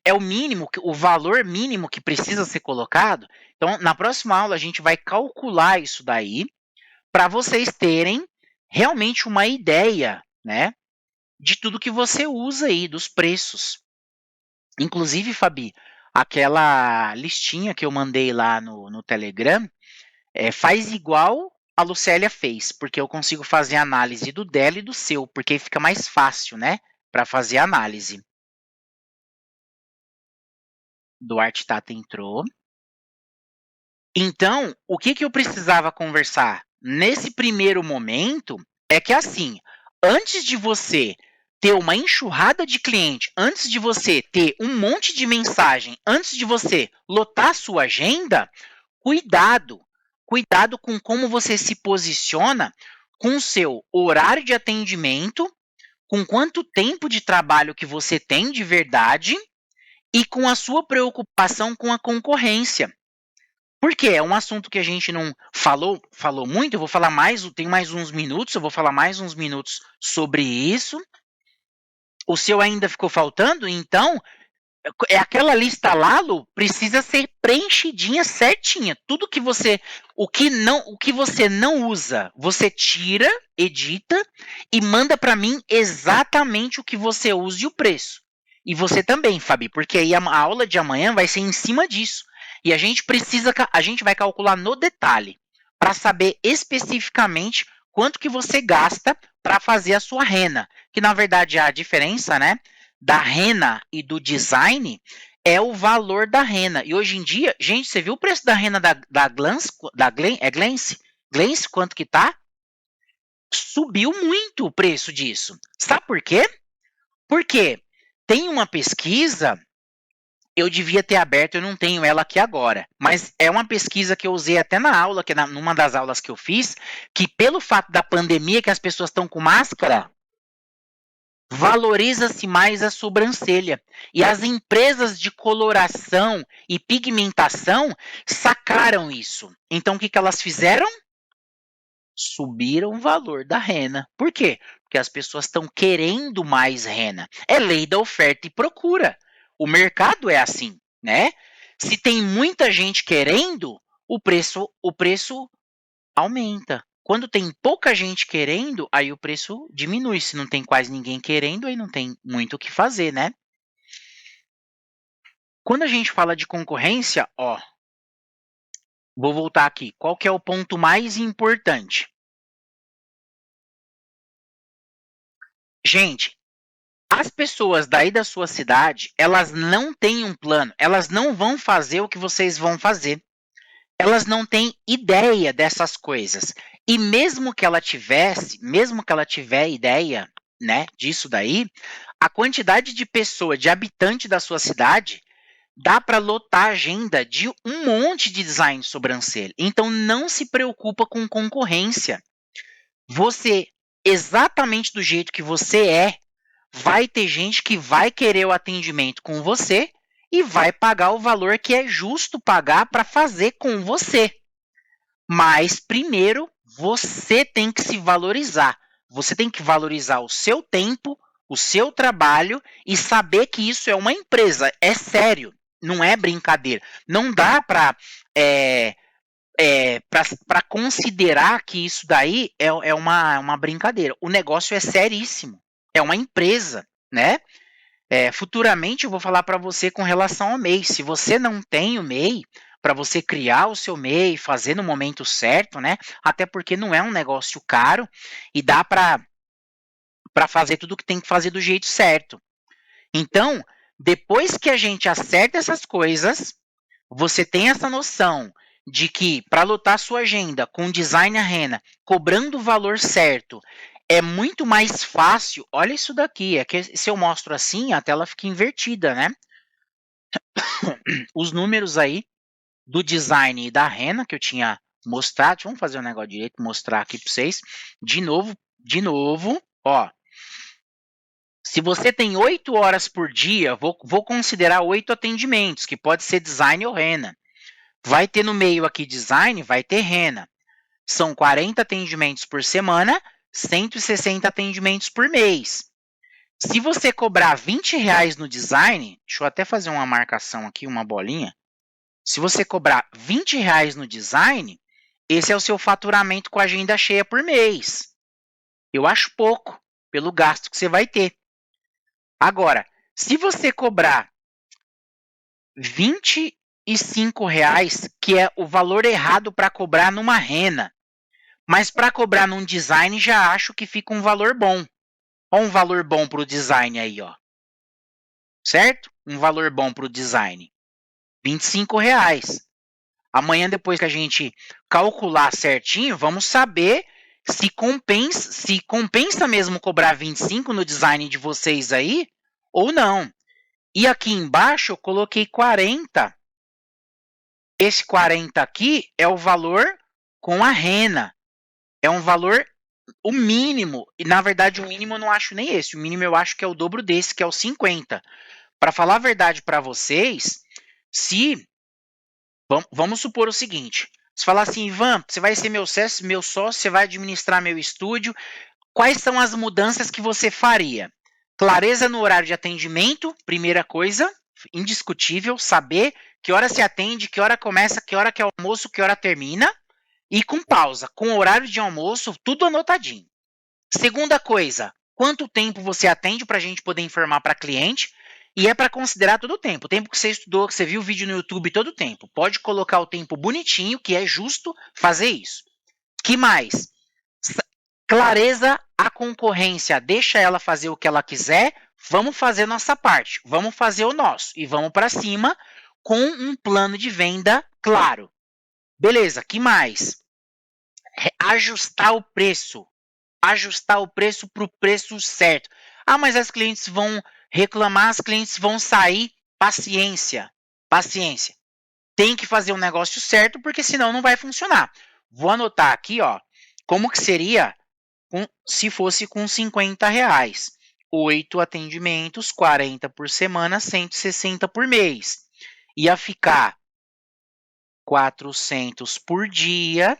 é o mínimo, o valor mínimo que precisa ser colocado. Então, na próxima aula, a gente vai calcular isso daí para vocês terem realmente uma ideia, né, de tudo que você usa aí, dos preços. Inclusive, Fabi, aquela listinha que eu mandei lá no Telegram, faz igual a Lucélia fez, porque eu consigo fazer análise do dela e do seu, porque fica mais fácil, né, para fazer análise. Duarte Tata entrou. Então, o que que eu precisava conversar nesse primeiro momento é que, assim, antes de você ter uma enxurrada de cliente, antes de você ter um monte de mensagem, antes de você lotar a sua agenda, cuidado. Cuidado com como você se posiciona com o seu horário de atendimento, com quanto tempo de trabalho que você tem de verdade e com a sua preocupação com a concorrência. Porque é um assunto que a gente não falou muito, eu vou falar mais, tem mais uns minutos, eu vou falar mais uns minutos sobre isso. O seu ainda ficou faltando, então é aquela lista lá, Lu, precisa ser preenchidinha certinha. Tudo que você, o que você não usa, você tira, edita e manda para mim exatamente o que você usa e o preço. E você também, Fabi, porque aí a aula de amanhã vai ser em cima disso. E a gente vai calcular no detalhe para saber especificamente quanto que você gasta para fazer a sua rena, que na verdade é a diferença, né, da rena e do design é o valor da rena. E hoje em dia, gente, você viu o preço da rena da Glance? Glance, quanto que tá? Subiu muito o preço disso. Sabe por quê? Porque tem uma pesquisa, eu devia ter aberto, eu não tenho ela aqui agora, mas é uma pesquisa que eu usei até na aula, numa das aulas que eu fiz, que pelo fato da pandemia que as pessoas estão com máscara, valoriza-se mais a sobrancelha. E as empresas de coloração e pigmentação sacaram isso. Então, o que elas fizeram? Subiram o valor da rena. Por quê? Porque as pessoas estão querendo mais rena. É lei da oferta e procura. O mercado é assim, né? Se tem muita gente querendo, o preço aumenta. Quando tem pouca gente querendo, aí o preço diminui. Se não tem quase ninguém querendo, aí não tem muito o que fazer, né? Quando a gente fala de concorrência, ó, vou voltar aqui. Qual que é o ponto mais importante? Gente, as pessoas daí da sua cidade, elas não têm um plano, elas não vão fazer o que vocês vão fazer. Elas não têm ideia dessas coisas. E mesmo que ela tiver ideia, né, disso daí, a quantidade de pessoa, de habitante da sua cidade, dá para lotar a agenda de um monte de design de sobrancelha. Então, não se preocupa com concorrência. Você, exatamente do jeito que você é, vai ter gente que vai querer o atendimento com você e vai pagar o valor que é justo pagar para fazer com você. Mas, primeiro, você tem que se valorizar. Você tem que valorizar o seu tempo, o seu trabalho e saber que isso é uma empresa. É sério, não é brincadeira. Não dá para para considerar que isso daí é uma brincadeira. O negócio é seríssimo. É uma empresa, né? Futuramente eu vou falar para você com relação ao MEI. Se você não tem o MEI, para você criar o seu MEI, fazer no momento certo, né? Até porque não é um negócio caro e dá para fazer tudo que tem que fazer do jeito certo. Então, depois que a gente acerta essas coisas, você tem essa noção de que para lotar sua agenda com design a rena, cobrando o valor certo, é muito mais fácil. Olha isso daqui, é que se eu mostro assim, a tela fica invertida, né? Os números aí do design e da rena que eu tinha mostrado, vamos fazer um negócio direito, mostrar aqui para vocês. De novo, ó. Se você tem 8 horas por dia, vou considerar 8 atendimentos, que pode ser design ou rena. Vai ter no meio aqui design, vai ter rena. São 40 atendimentos por semana, 160 atendimentos por mês. Se você cobrar R$20 no design, deixa eu até fazer uma marcação aqui, uma bolinha. Se você cobrar R$20 no design, esse é o seu faturamento com a agenda cheia por mês. Eu acho pouco, pelo gasto que você vai ter. Agora, se você cobrar R$25, que é o valor errado para cobrar numa rena, mas para cobrar num design já acho que fica um valor bom. Olha um valor bom para o design aí, ó. Certo? Um valor bom para o design. R$25. Amanhã, depois que a gente calcular certinho, vamos saber se compensa mesmo cobrar 25 no design de vocês aí ou não. E aqui embaixo eu coloquei 40. Esse 40 aqui é o valor com a rena. É um valor, o mínimo. E na verdade o mínimo eu não acho nem esse. O mínimo eu acho que é o dobro desse, que é o 50. Para falar a verdade para vocês, se vamos supor o seguinte, você falar assim, Ivan, você vai ser meu sócio, você vai administrar meu estúdio, quais são as mudanças que você faria? Clareza no horário de atendimento, primeira coisa, indiscutível, saber que hora se atende, que hora começa, que hora que é almoço, que hora termina, e com pausa, com horário de almoço, tudo anotadinho. Segunda coisa, quanto tempo você atende para a gente poder informar para cliente? E é para considerar todo o tempo. O tempo que você estudou, que você viu o vídeo no YouTube, todo o tempo. Pode colocar o tempo bonitinho, que é justo fazer isso. Que mais? Clareza à concorrência. Deixa ela fazer o que ela quiser. Vamos fazer nossa parte. Vamos fazer o nosso. E vamos para cima com um plano de venda claro. Beleza, que mais? Ajustar o preço. Ajustar o preço para o preço certo. Ah, mas as clientes vão reclamar, as clientes vão sair. Paciência. Paciência. Tem que fazer um negócio certo, porque senão não vai funcionar. Vou anotar aqui, ó, como que seria se fosse com R$50. 8 atendimentos, 40 por semana, 160 por mês. Ia ficar 400 por dia,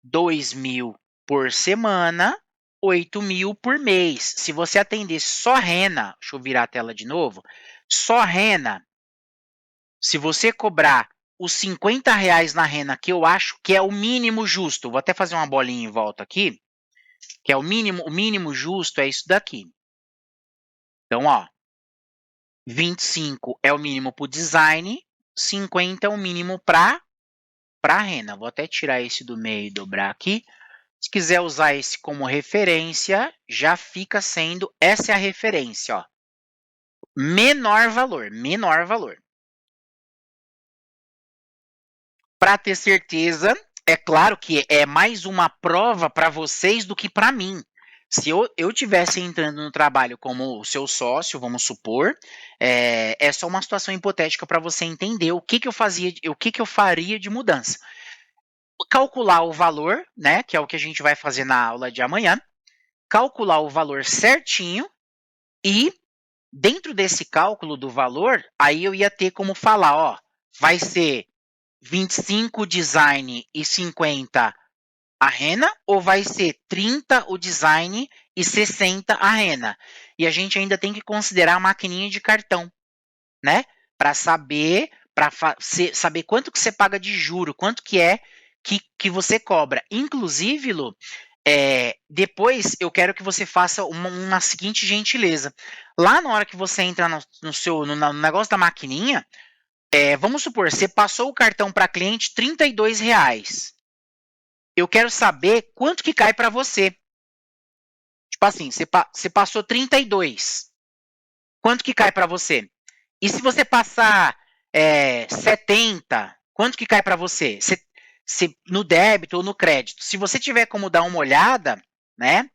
2.000 por semana, 8.000 por mês. Se você atender só rena, deixa eu virar a tela de novo, só rena, se você cobrar os R$50 na rena, que eu acho que é o mínimo justo, vou até fazer uma bolinha em volta aqui, que é o mínimo justo é isso daqui. Então, ó, 25 é o mínimo para o design, 50 é o mínimo para a rena. Vou até tirar esse do meio e dobrar aqui. Se quiser usar esse como referência, já fica sendo, essa é a referência, ó. Menor valor. Para ter certeza, é claro que é mais uma prova para vocês do que para mim. Se eu tivesse entrando no trabalho como o seu sócio, vamos supor, é só uma situação hipotética para você entender o que, que eu fazia, o que, que eu faria de mudança. Calcular o valor, né, que é o que a gente vai fazer na aula de amanhã, calcular o valor certinho e dentro desse cálculo do valor, aí eu ia ter como falar, ó, vai ser 25 design e 50 a rena, ou vai ser 30 o design e 60 a rena? E a gente ainda tem que considerar a maquininha de cartão, né? Para saber, saber quanto que você paga de juro, quanto que é que você cobra. Inclusive, Lu, depois eu quero que você faça uma seguinte gentileza. Lá na hora que você entra no negócio da maquininha, vamos supor, você passou o cartão para cliente R$ 32. Eu quero saber quanto que cai para você. Tipo assim, você passou 32. Quanto que cai para você? E se você passar 70, quanto que cai para você? No débito ou no crédito? Se você tiver como dar uma olhada, né?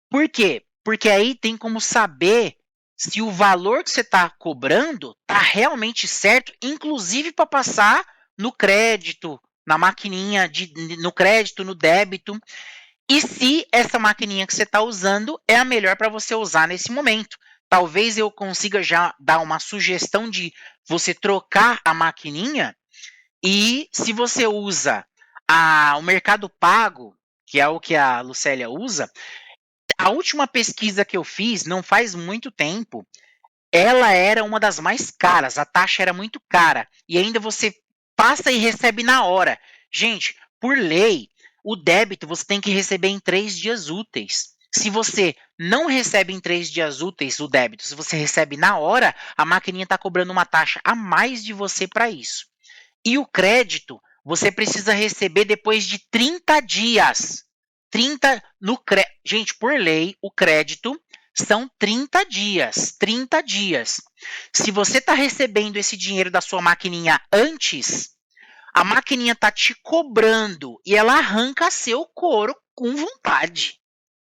Por quê? Porque aí tem como saber se o valor que você está cobrando está realmente certo, inclusive para passar no crédito, na maquininha, no crédito, no débito. E se essa maquininha que você está usando é a melhor para você usar nesse momento. Talvez eu consiga já dar uma sugestão de você trocar a maquininha e se você usa o Mercado Pago, que é o que a Lucélia usa, a última pesquisa que eu fiz, não faz muito tempo, ela era uma das mais caras, a taxa era muito cara, e ainda você passa e recebe na hora. Gente, por lei, o débito você tem que receber em 3 dias úteis. Se você não recebe em 3 dias úteis o débito, se você recebe na hora, a maquininha está cobrando uma taxa a mais de você para isso. E o crédito, você precisa receber depois de 30 dias. 30 no Gente, por lei, o crédito são 30 dias. 30 dias. Se você está recebendo esse dinheiro da sua maquininha antes, a maquininha está te cobrando e ela arranca seu couro com vontade.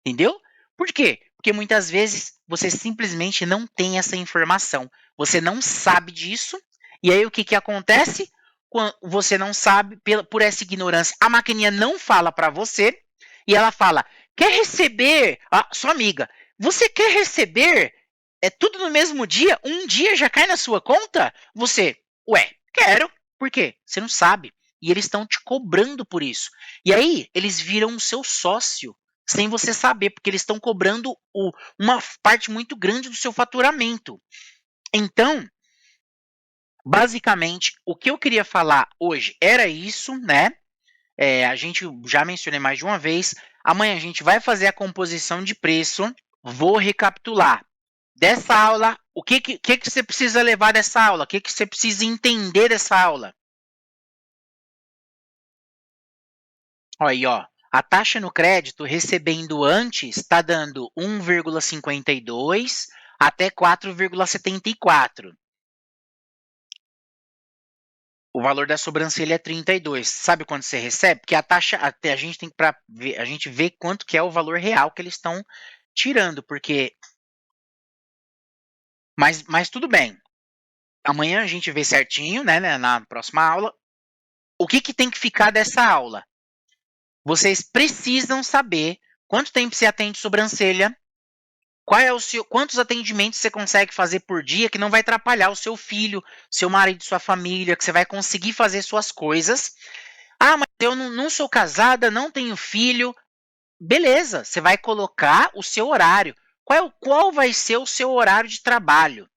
Entendeu? Por quê? Porque muitas vezes você simplesmente não tem essa informação. Você não sabe disso. E aí o que, que acontece? Quando você não sabe, por essa ignorância, a maquininha não fala para você e ela fala: quer receber? Sua amiga, você quer receber tudo no mesmo dia? Um dia já cai na sua conta? Você, ué, quero. Por quê? Você não sabe. E eles estão te cobrando por isso. E aí eles viram o seu sócio sem você saber, porque eles estão cobrando uma parte muito grande do seu faturamento. Então, basicamente, o que eu queria falar hoje era isso, né? A gente já mencionei mais de uma vez. Amanhã a gente vai fazer a composição de preço. Vou recapitular. Dessa aula, o que você precisa levar dessa aula? O que você precisa entender dessa aula? Olha aí, ó. A taxa no crédito recebendo antes está dando 1,52 até 4,74. O valor da sobrancelha é 32. Sabe quando você recebe? Porque a taxa, até a gente tem que a gente vê quanto que é o valor real que eles estão tirando, porque mas tudo bem. Amanhã a gente vê certinho, né, na próxima aula. O que tem que ficar dessa aula? Vocês precisam saber quanto tempo você atende sobrancelha, quantos atendimentos você consegue fazer por dia que não vai atrapalhar o seu filho, seu marido, sua família, que você vai conseguir fazer suas coisas. Mas eu não sou casada, não tenho filho. Beleza, você vai colocar o seu horário. Qual vai ser o seu horário de trabalho?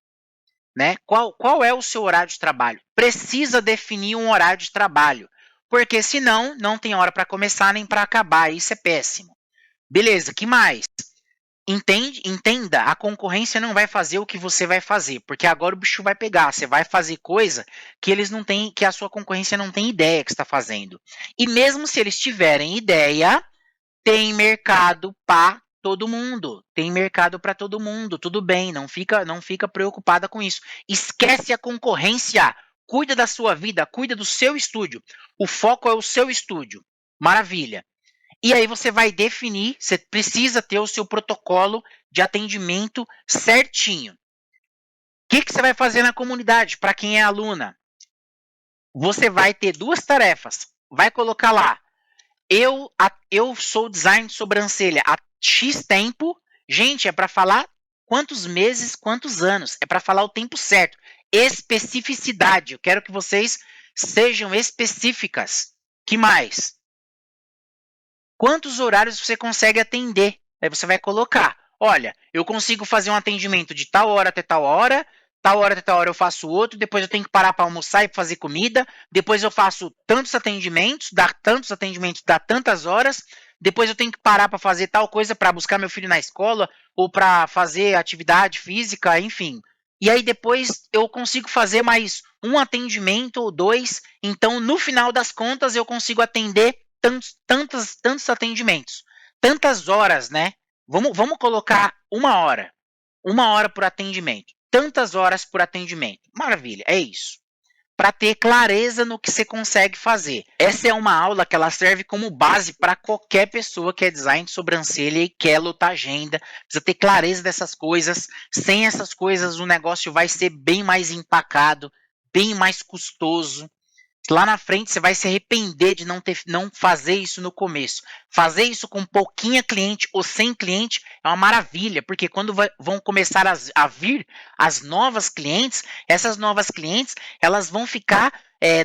Né? Qual é o seu horário de trabalho? Precisa definir um horário de trabalho, porque senão não tem hora para começar nem para acabar. Isso é péssimo. Beleza, que mais? Entenda, a concorrência não vai fazer o que você vai fazer, porque agora o bicho vai pegar. Você vai fazer coisa que eles não têm, que a sua concorrência não tem ideia que está fazendo. E mesmo se eles tiverem ideia, tem mercado para todo mundo. Tem mercado para todo mundo. Tudo bem, não fica preocupada com isso. Esquece a concorrência. Cuida da sua vida, cuida do seu estúdio. O foco é o seu estúdio. Maravilha. E aí você vai definir, você precisa ter o seu protocolo de atendimento certinho. O que você vai fazer na comunidade para quem é aluna? Você vai ter duas tarefas. Vai colocar lá, eu sou design de sobrancelha há X tempo. Gente, é para falar quantos meses, quantos anos. É para falar o tempo certo. Especificidade. Eu quero que vocês sejam específicas. Que mais? Quantos horários você consegue atender? Aí você vai colocar, olha, eu consigo fazer um atendimento de tal hora até tal hora eu faço outro, depois eu tenho que parar para almoçar e fazer comida, depois eu faço tantos atendimentos, dá tantas horas, depois eu tenho que parar para fazer tal coisa para buscar meu filho na escola ou para fazer atividade física, enfim. E aí depois eu consigo fazer mais um atendimento ou dois, então no final das contas eu consigo atender tantos atendimentos, tantas horas, né? Vamos colocar uma hora por atendimento, tantas horas por atendimento. Maravilha, é isso. Para ter clareza no que você consegue fazer. Essa é uma aula que ela serve como base para qualquer pessoa que é design de sobrancelha e quer lotar agenda. Precisa ter clareza dessas coisas. Sem essas coisas, o negócio vai ser bem mais empacado, bem mais custoso. Lá na frente você vai se arrepender de não fazer isso no começo. Fazer isso com pouquinha cliente ou sem cliente é uma maravilha, porque quando vão começar a vir as novas clientes, essas novas clientes elas vão ficar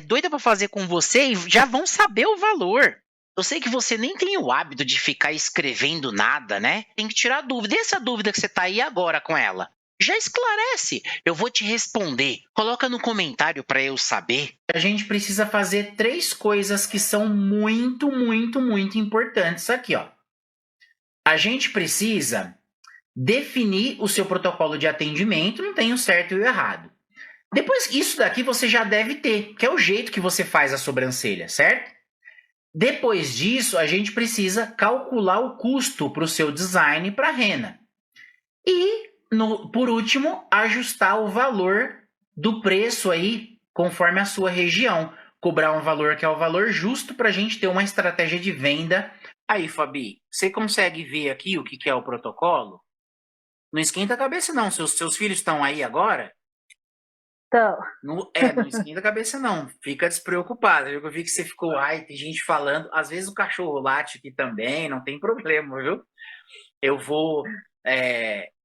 doida para fazer com você e já vão saber o valor. Eu sei que você nem tem o hábito de ficar escrevendo nada, né? Tem que tirar dúvida. E essa dúvida que você está aí agora com ela? Já esclarece. Eu vou te responder. Coloca no comentário para eu saber. A gente precisa fazer 3 coisas que são muito, muito, muito importantes aqui, ó. A gente precisa definir o seu protocolo de atendimento, não tem o certo e o errado. Depois, isso daqui você já deve ter, que é o jeito que você faz a sobrancelha, certo? Depois disso, a gente precisa calcular o custo para o seu design para a rena. E, por último, ajustar o valor do preço aí, conforme a sua região. Cobrar um valor que é o valor justo para a gente ter uma estratégia de venda. Aí, Fabi, você consegue ver aqui o que é o protocolo? Não esquenta a cabeça, não. Seus filhos estão aí agora? Então, Não esquenta a cabeça, não. Fica despreocupada. Eu vi que você ficou, ai, tem gente falando. Às vezes o cachorro late aqui também, não tem problema, viu? Eu vou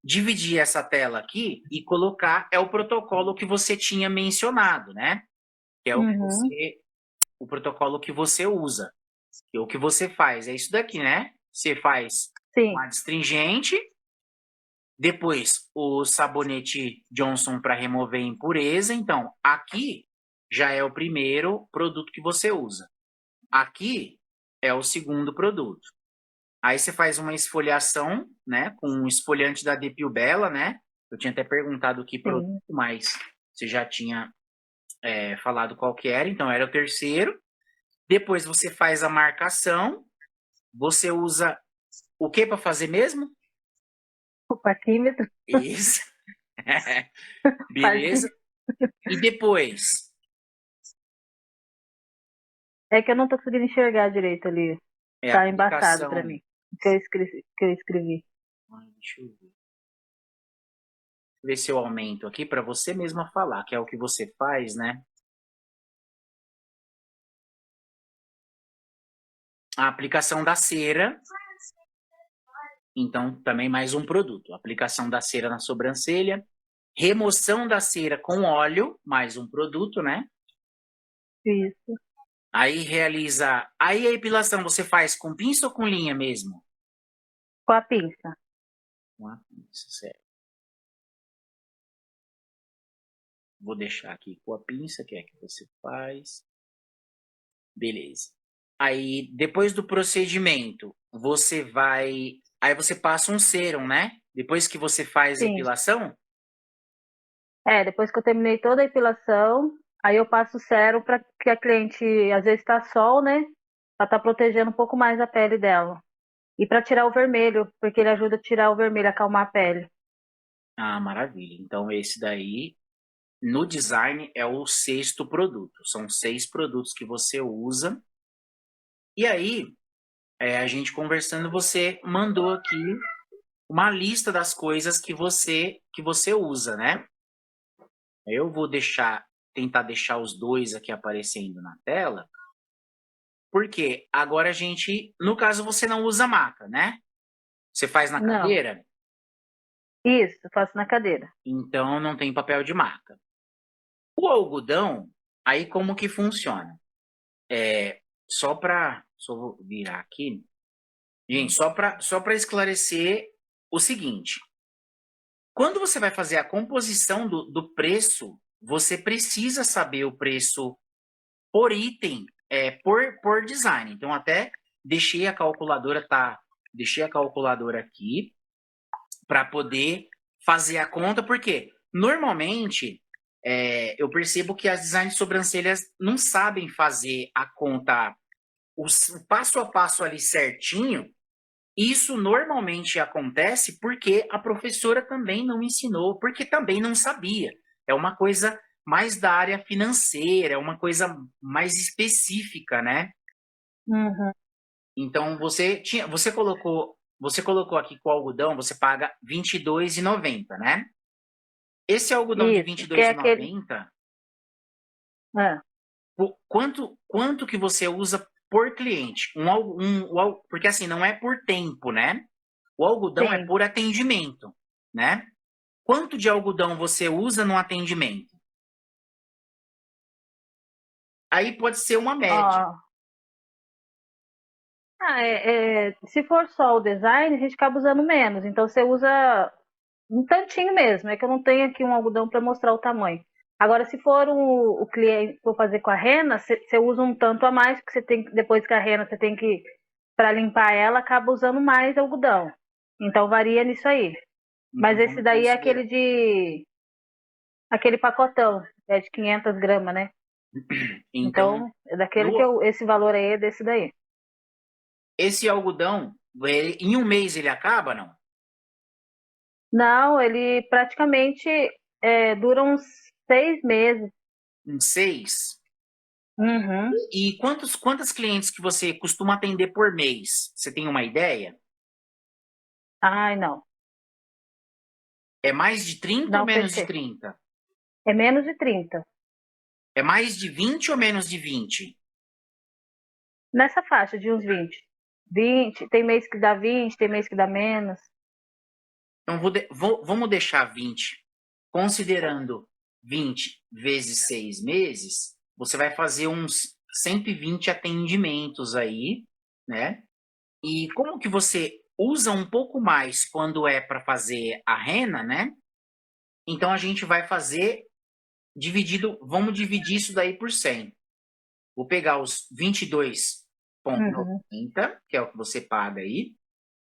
dividir essa tela aqui e colocar o protocolo que você tinha mencionado, né? Que é o protocolo que você usa, que é o que você faz. É isso daqui, né? Você faz sim, uma astringente, depois o sabonete Johnson para remover impureza. Então, aqui já é o primeiro produto que você usa. Aqui é o segundo produto. Aí você faz uma esfoliação, né, com um esfoliante da Depilbela, né? Eu tinha até perguntado que produto, sim. mas você já tinha falado qual que era, então era o terceiro. Depois você faz a marcação. Você usa o que para fazer mesmo? O parquímetro Isso. faz. Beleza. E depois? É que eu não tô conseguindo enxergar direito ali. É a Tá embaçado pra aplicação. mim. O que eu escrevi. Ai, deixa eu ver se eu aumento aqui para você mesma falar, que é o que você faz, né? A aplicação da cera. Então, também mais um produto. Aplicação da cera na sobrancelha. Remoção da cera com óleo, mais um produto, né? Isso. Aí realiza. Aí a epilação você faz com pinça ou com linha mesmo? Com a pinça. Com a pinça, certo. Vou deixar aqui com a pinça, que é que você faz. Beleza. Aí, depois do procedimento, você vai. Aí você passa um sérum, né? Depois que você faz a Sim. epilação? Depois que eu terminei toda a epilação, aí eu passo o sérum para que a cliente, às vezes tá sol, né? Pra tá protegendo um pouco mais a pele dela. E para tirar o vermelho, porque ele ajuda a tirar o vermelho, acalmar a pele. Ah, maravilha. Então, esse daí, no design, é o sexto produto. São 6 produtos que você usa. E aí, A gente conversando, você mandou aqui uma lista das coisas que você usa, né? Eu vou tentar deixar os dois aqui aparecendo na tela, porque agora a gente, no caso, você não usa maca, né? Você faz na Não, cadeira, isso, eu faço na cadeira. então não tem papel de maca. O algodão, aí como que funciona? Só vou virar aqui. Gente, só para esclarecer o seguinte: quando você vai fazer a composição do preço, você precisa saber o preço por item, por design. Então, até deixei a calculadora aqui para poder fazer a conta, porque normalmente eu percebo que as designs de sobrancelhas não sabem fazer a conta, o passo a passo ali certinho. Isso normalmente acontece porque a professora também não ensinou, porque também não sabia. É uma coisa mais da área financeira, é uma coisa mais específica, né? Uhum. Então você colocou aqui com o algodão, você paga R$ 22,90, né? Esse algodão de vinte Isso, e que dois é e aquele. noventa, Ah, quanto que você usa por cliente? Porque assim, não é por tempo, né? O algodão é sim. por atendimento, né? Quanto de algodão você usa no atendimento? Aí pode ser uma média. Ó, se for só o design, a gente acaba usando menos. Então você usa um tantinho mesmo. É que eu não tenho aqui um algodão para mostrar o tamanho. Agora, se for o cliente for fazer com a rena, você usa um tanto a mais, porque você tem depois que a rena você tem que, para limpar ela, acaba usando mais algodão. Então varia nisso aí. Mas Então esse vamos daí é considerar. aquele pacotão, é de 500 gramas, né? Então, Então, é daquele no, esse valor aí é desse daí. esse algodão, em um mês ele acaba, não? Não, ele praticamente dura uns 6 meses. Em 6. Uhum. E quantas clientes que você costuma atender por mês? Você tem uma ideia? Ai, não. É mais de 30 ou Não menos de fechei. 30? É menos de 30. É mais de 20 ou menos de 20? Nessa faixa de uns 20. 20, tem mês que dá 20, tem mês que dá menos. Então vamos deixar 20. Considerando 20 vezes 6 meses, você vai fazer uns 120 atendimentos aí, né? E como que você usa um pouco mais quando é para fazer a rena, né? Então a gente vai fazer vamos dividir isso daí por 100. Vou pegar os Uhum. 22,90, que é o que você paga aí,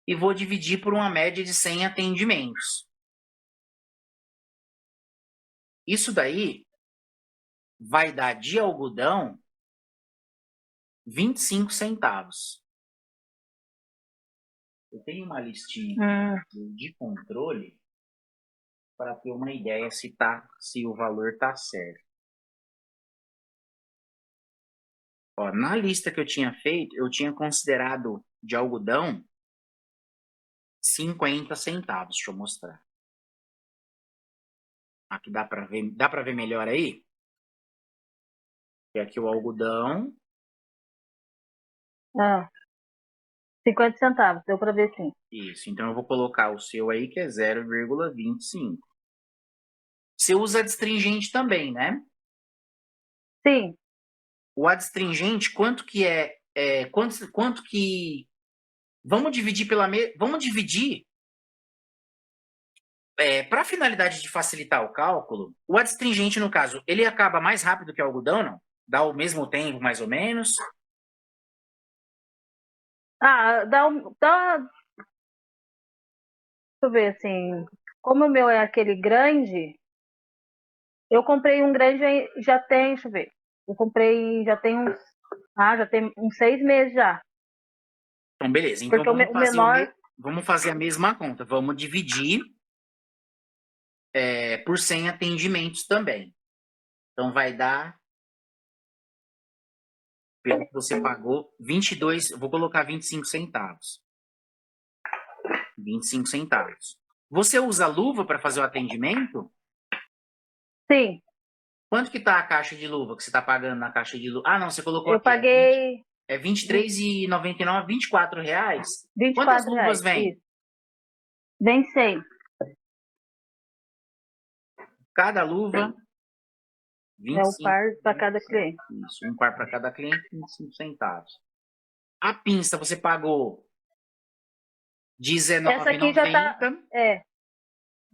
e vou dividir por uma média de 100 atendimentos. Isso daí vai dar de algodão 25 centavos. Eu tenho uma listinha Hum. de controle para ter uma ideia se o valor está certo. Ó, na lista que eu tinha feito, eu tinha considerado de algodão 50 centavos. Deixa eu mostrar. Aqui dá para ver melhor aí? E aqui o algodão. Ah, 50 centavos, deu pra ver sim. Isso, então eu vou colocar o seu aí que é 0,25. Você usa adstringente também, né? Sim. O adstringente, quanto que quanto que vamos dividir para a finalidade de facilitar o cálculo. O adstringente, no caso, ele acaba mais rápido que o algodão, não? Dá o mesmo tempo, mais ou menos. Ah, deixa eu ver assim. Como o meu é aquele grande, eu comprei um grande já tem, deixa eu ver. Eu comprei já tem uns 6 meses já. Então, beleza. Então, Porque o menor, vamos fazer a mesma conta. Vamos dividir por 100 atendimentos também. Então, vai dar pelo que você pagou, 22, eu vou colocar 25 centavos. 25 centavos. Você usa luva para fazer o atendimento? Sim, Quanto que tá a caixa de luva que você tá pagando na caixa de luva? Ah, não, você colocou eu aqui, paguei é 23,99, R$ 24. vinte e Quantas quatro luvas reais. vem? Isso. Vem 100. Cada luva, É o 25. par para cada cliente. Isso, um par para cada cliente, 25 centavos. A pinça você pagou Essa aqui já tá. R$19,90. É,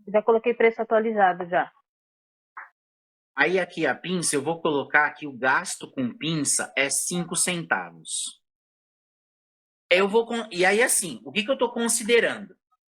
já coloquei preço atualizado já. Aí aqui a pinça, eu vou colocar que o gasto com pinça é 5 centavos. E aí assim, o que eu estou considerando?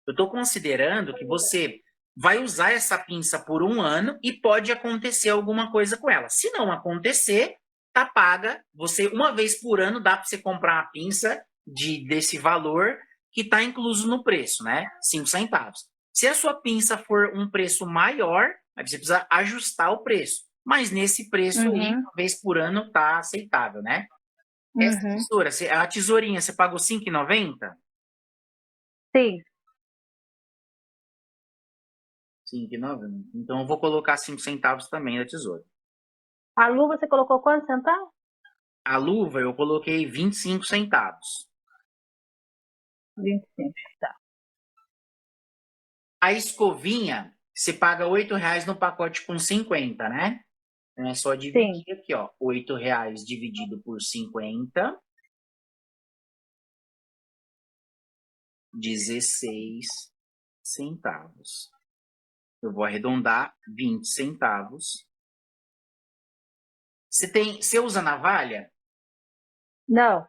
Eu estou considerando que você vai usar essa pinça por um ano e pode acontecer alguma coisa com ela. Se não acontecer, tá paga. Você, uma vez por ano, dá para você comprar uma pinça desse valor que está incluso no preço, né? 5 centavos. Se a sua pinça for um preço maior, aí você precisa ajustar o preço. Mas nesse preço aí, Uhum, uma vez por ano, tá aceitável, né? Essa uhum. tesoura, a tesourinha, você pagou R$5,90? Sim, 5,90. Então eu vou colocar 5 centavos também da tesoura. a luva você colocou quantos centavos? A luva eu coloquei 25 centavos. 25. Tá. A escovinha, você paga R$8 no pacote com 50, né? Então é só Sim. dividir aqui, ó. R$8 dividido por 50, 16 centavos. Eu vou arredondar 20 centavos. Você usa navalha? Não,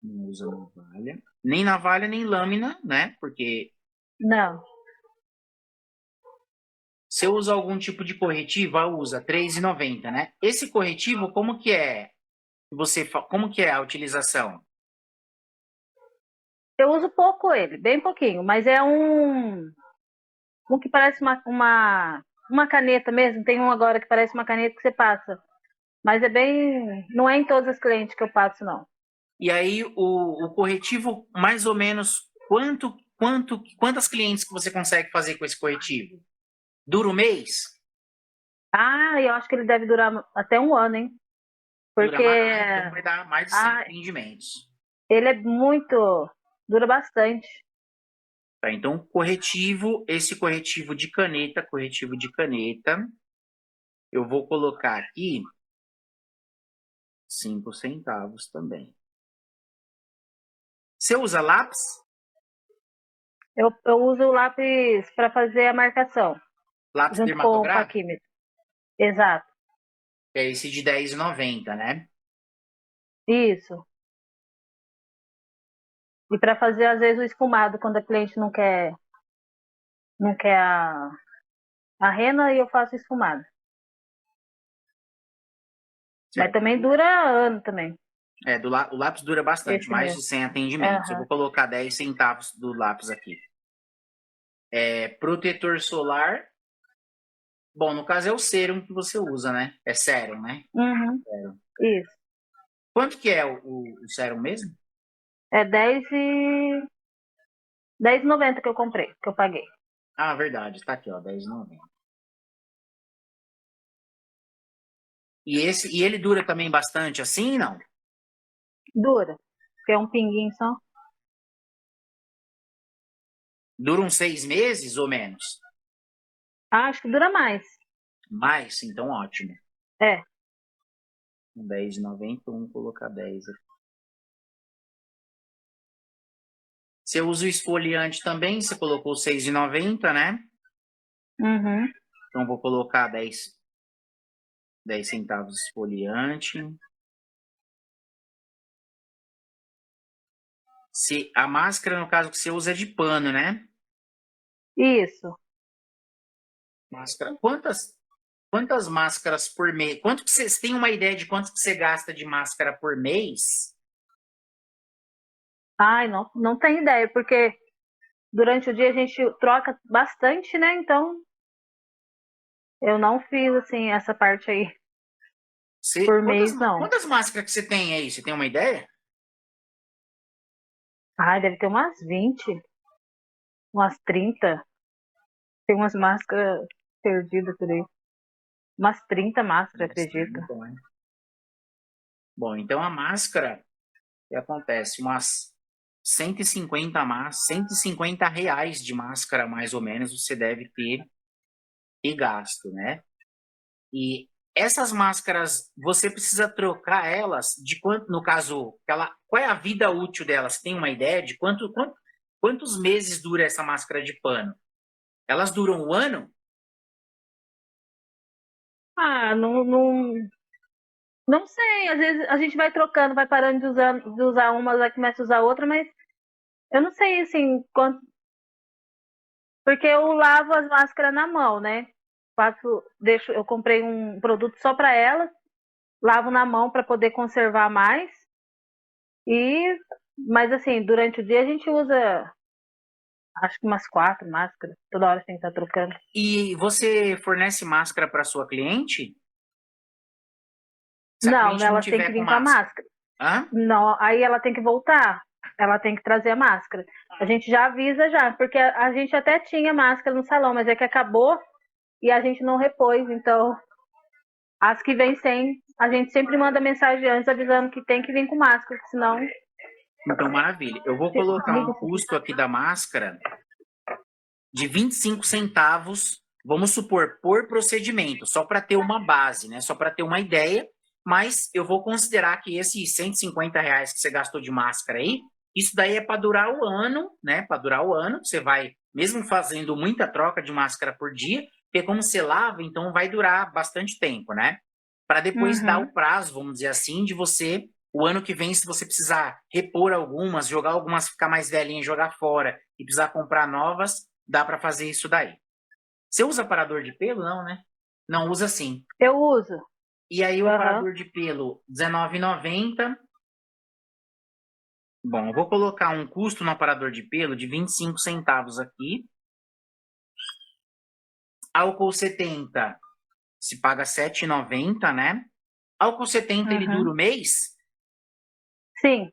Não usa navalha. Nem navalha, nem lâmina, né? Porque não. se eu usa algum tipo de corretivo, usa R$3,90, né? Esse corretivo, como que é? Como que é a utilização? Eu uso pouco ele, bem pouquinho, mas é um que parece uma caneta mesmo. Tem um agora que parece uma caneta que você passa. Mas é bem. Não é em todas as clientes que eu passo, não. E aí o corretivo, mais ou menos, quantas clientes que você consegue fazer com esse corretivo? Dura um mês? Ah, eu acho que ele deve durar até um ano, hein? Dura Porque mais, então vai dar mais de 100 ah, atendimentos. ele é muito. Dura bastante. Tá, então, esse corretivo de caneta, eu vou colocar aqui 5 centavos também. Você usa lápis? Eu uso o lápis para fazer a marcação, Lápis junto com o dermatográfico? paquímetro. Exato. É esse de R$10,90, né? Isso. E para fazer, às vezes, o esfumado, quando a cliente não quer a rena, e eu faço esfumado. Mas Certo. também dura ano também, O lápis dura bastante, esse mais meu. de 100 atendimentos. Eu Aham. vou colocar 10 centavos do lápis aqui. Protetor solar. Bom, no caso é o sérum que você usa, né? É sérum, né? Uhum. Sérum. Isso. Quanto que é o sérum mesmo? É 10,90 que eu comprei, que eu paguei. Ah, verdade. Tá aqui, ó, R$10,90. E ele dura também bastante assim, não? Dura, porque é um pinguinho só. Dura uns 6 meses ou menos? Ah, acho que dura mais. Mais? Então ótimo. É, R$10,90, vamos colocar 10 aqui. Você usa o esfoliante também, você colocou R$6,90, né? uhum. Então vou colocar 10 centavos de esfoliante. Se a máscara, no caso que você usa, é de pano, né? Isso. Máscara. Quantas máscaras por mês? Quanto que você tem uma ideia de quanto que você gasta de máscara por mês? Ai, não tenho ideia, porque durante o dia a gente troca bastante, né? Então eu não fiz assim essa parte aí. Por mês, não. Quantas máscaras que você tem aí? Você tem uma ideia? Ai, deve ter umas 20, umas 30. Tem umas máscaras perdidas por aí. Umas 30 máscaras, Umas acredito. 30, né? Bom, então a máscara, o que acontece? Umas 150 reais de máscara, mais ou menos, você deve ter e gasto, né? E essas máscaras, você precisa trocar elas de quanto, no caso, qual é a vida útil delas? Tem uma ideia de quantos meses dura essa máscara de pano? Elas duram um ano? Ah, não sei. Às vezes a gente vai trocando, vai parando de usar uma, vai começa a usar outra, mas eu não sei, assim, quanto. Porque eu lavo as máscaras na mão, né? Eu comprei um produto só para elas, lavo na mão para poder conservar mais. E, mas assim, durante o dia a gente usa, acho que umas 4 máscaras. Toda hora tem que estar trocando. E você fornece máscara para sua cliente? Se a Não, cliente não ela tem que tiver com vir com a máscara. máscara. Hã? Não, aí ela tem que voltar. Ela tem que trazer a máscara. A gente já avisa já, porque a gente até tinha máscara no salão, mas é que acabou e a gente não repôs. Então, as que vêm sem, a gente sempre manda mensagem antes avisando que tem que vir com máscara, senão. Então, maravilha. Eu vou colocar um custo aqui da máscara de 25 centavos, vamos supor, por procedimento, só para ter uma base, né? Só para ter uma ideia, mas eu vou considerar que esses 150 reais que você gastou de máscara aí, isso daí é para durar o ano, né? Para durar o ano, você vai, mesmo fazendo muita troca de máscara por dia, porque como você lava, então vai durar bastante tempo, né? Para depois dar Uhum. o prazo, vamos dizer assim, de você, o ano que vem, se você precisar repor algumas, jogar algumas, ficar mais velhinhas, jogar fora e precisar comprar novas, dá para fazer isso daí. Você usa aparador de pelo? Não, né? Não, usa sim. Eu uso. E aí o Aham. aparador de pelo, R$19,90. Bom, eu vou colocar um custo no aparador de pelo de 25 centavos aqui. Álcool 70 se paga R$7,90, né? Álcool 70 ele dura Uhum. o mês? Sim.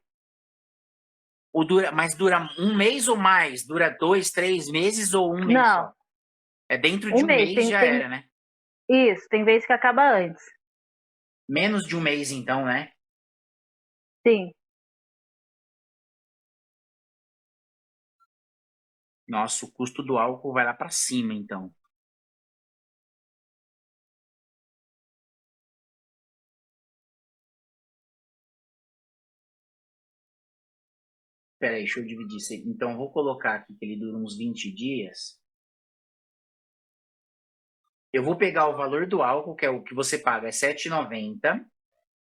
Mas dura um mês ou mais? Dura 2, 3 meses ou um mês Não. só? É dentro de Um um mês. mês Tem, já tem, era, né? isso, tem vez que acaba antes. Menos de um mês então, né? Sim. Nossa, o custo do álcool vai lá para cima então. Peraí, deixa eu dividir isso aí. Então, eu vou colocar aqui que ele dura uns 20 dias. Eu vou pegar o valor do álcool, que é o que você paga, é R$7,90,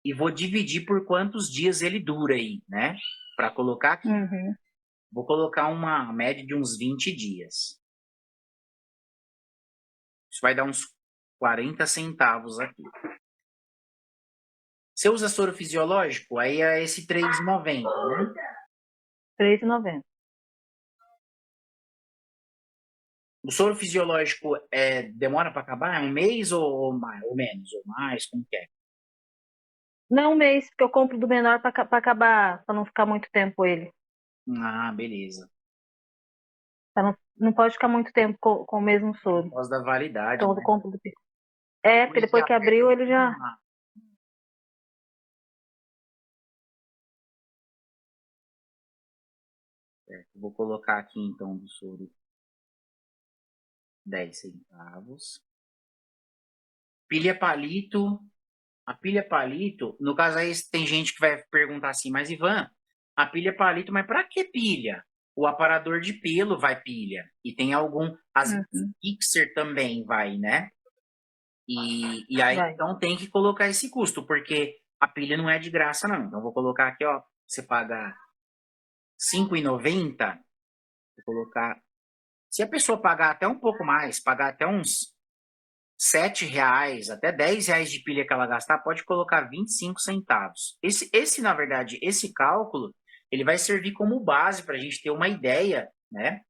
e vou dividir por quantos dias ele dura aí, né? Para colocar aqui. Uhum. Vou colocar uma média de uns 20 dias. Isso vai dar uns 40 centavos aqui. Você usa soro fisiológico? Aí é esse R$3,90, né? R$3,90. O soro fisiológico demora para acabar? É um mês ou mais, ou menos, ou mais? Como que é? Não um mês, porque eu compro do menor para acabar, para não ficar muito tempo ele. Ah, beleza. Não pode ficar muito tempo com o mesmo Por soro. causa da validade, Então eu né? compro do. É, porque Depois de depois que aberto, abriu ele já. vou colocar aqui então do soro 10 centavos. Pilha palito. A pilha palito, no caso aí tem gente que vai perguntar assim, mas Ivan, a pilha palito, mas para que pilha? O aparador de pelo vai pilha. E tem as Uhum. fixer também vai, né? E aí Vai. então tem que colocar esse custo, porque a pilha não é de graça não. Então vou colocar aqui, ó, você paga R$5,90, vou colocar. Se a pessoa pagar até um pouco mais, pagar até uns R$7, até R$10 de pilha que ela gastar, pode colocar 25 centavos. Na verdade, esse cálculo, ele vai servir como base para a gente ter uma ideia, né,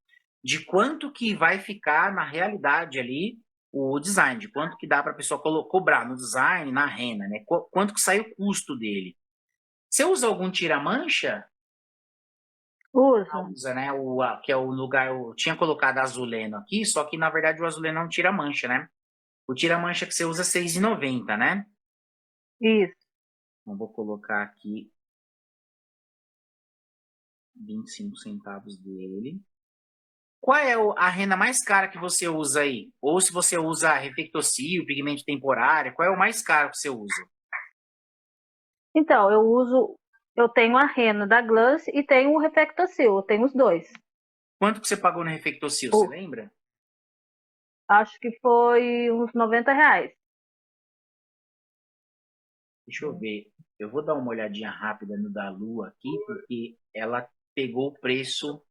de quanto que vai ficar na realidade ali o design, de quanto que dá para a pessoa cobrar no design, na rena, né? Quanto que sai o custo dele. Você usa algum tira-mancha? Uso. Usa, né? Que é o lugar, eu tinha colocado azuleno aqui, só que na verdade o azuleno é um tira-mancha, né? O tira-mancha que você usa é R$6,90, né? Isso. Então, vou colocar aqui 25 centavos dele. Qual é a rena mais cara que você usa aí? Ou se você usa reflectocil, pigmento temporário, qual é o mais caro que você usa? Então, eu tenho a rena da Glance e tenho o Reflectocil, eu tenho os dois. Quanto que você pagou no reflectocil, você lembra? Acho que foi uns R$ 90. Deixa eu ver. Eu vou dar uma olhadinha rápida no da Lua aqui, porque ela pegou o preço.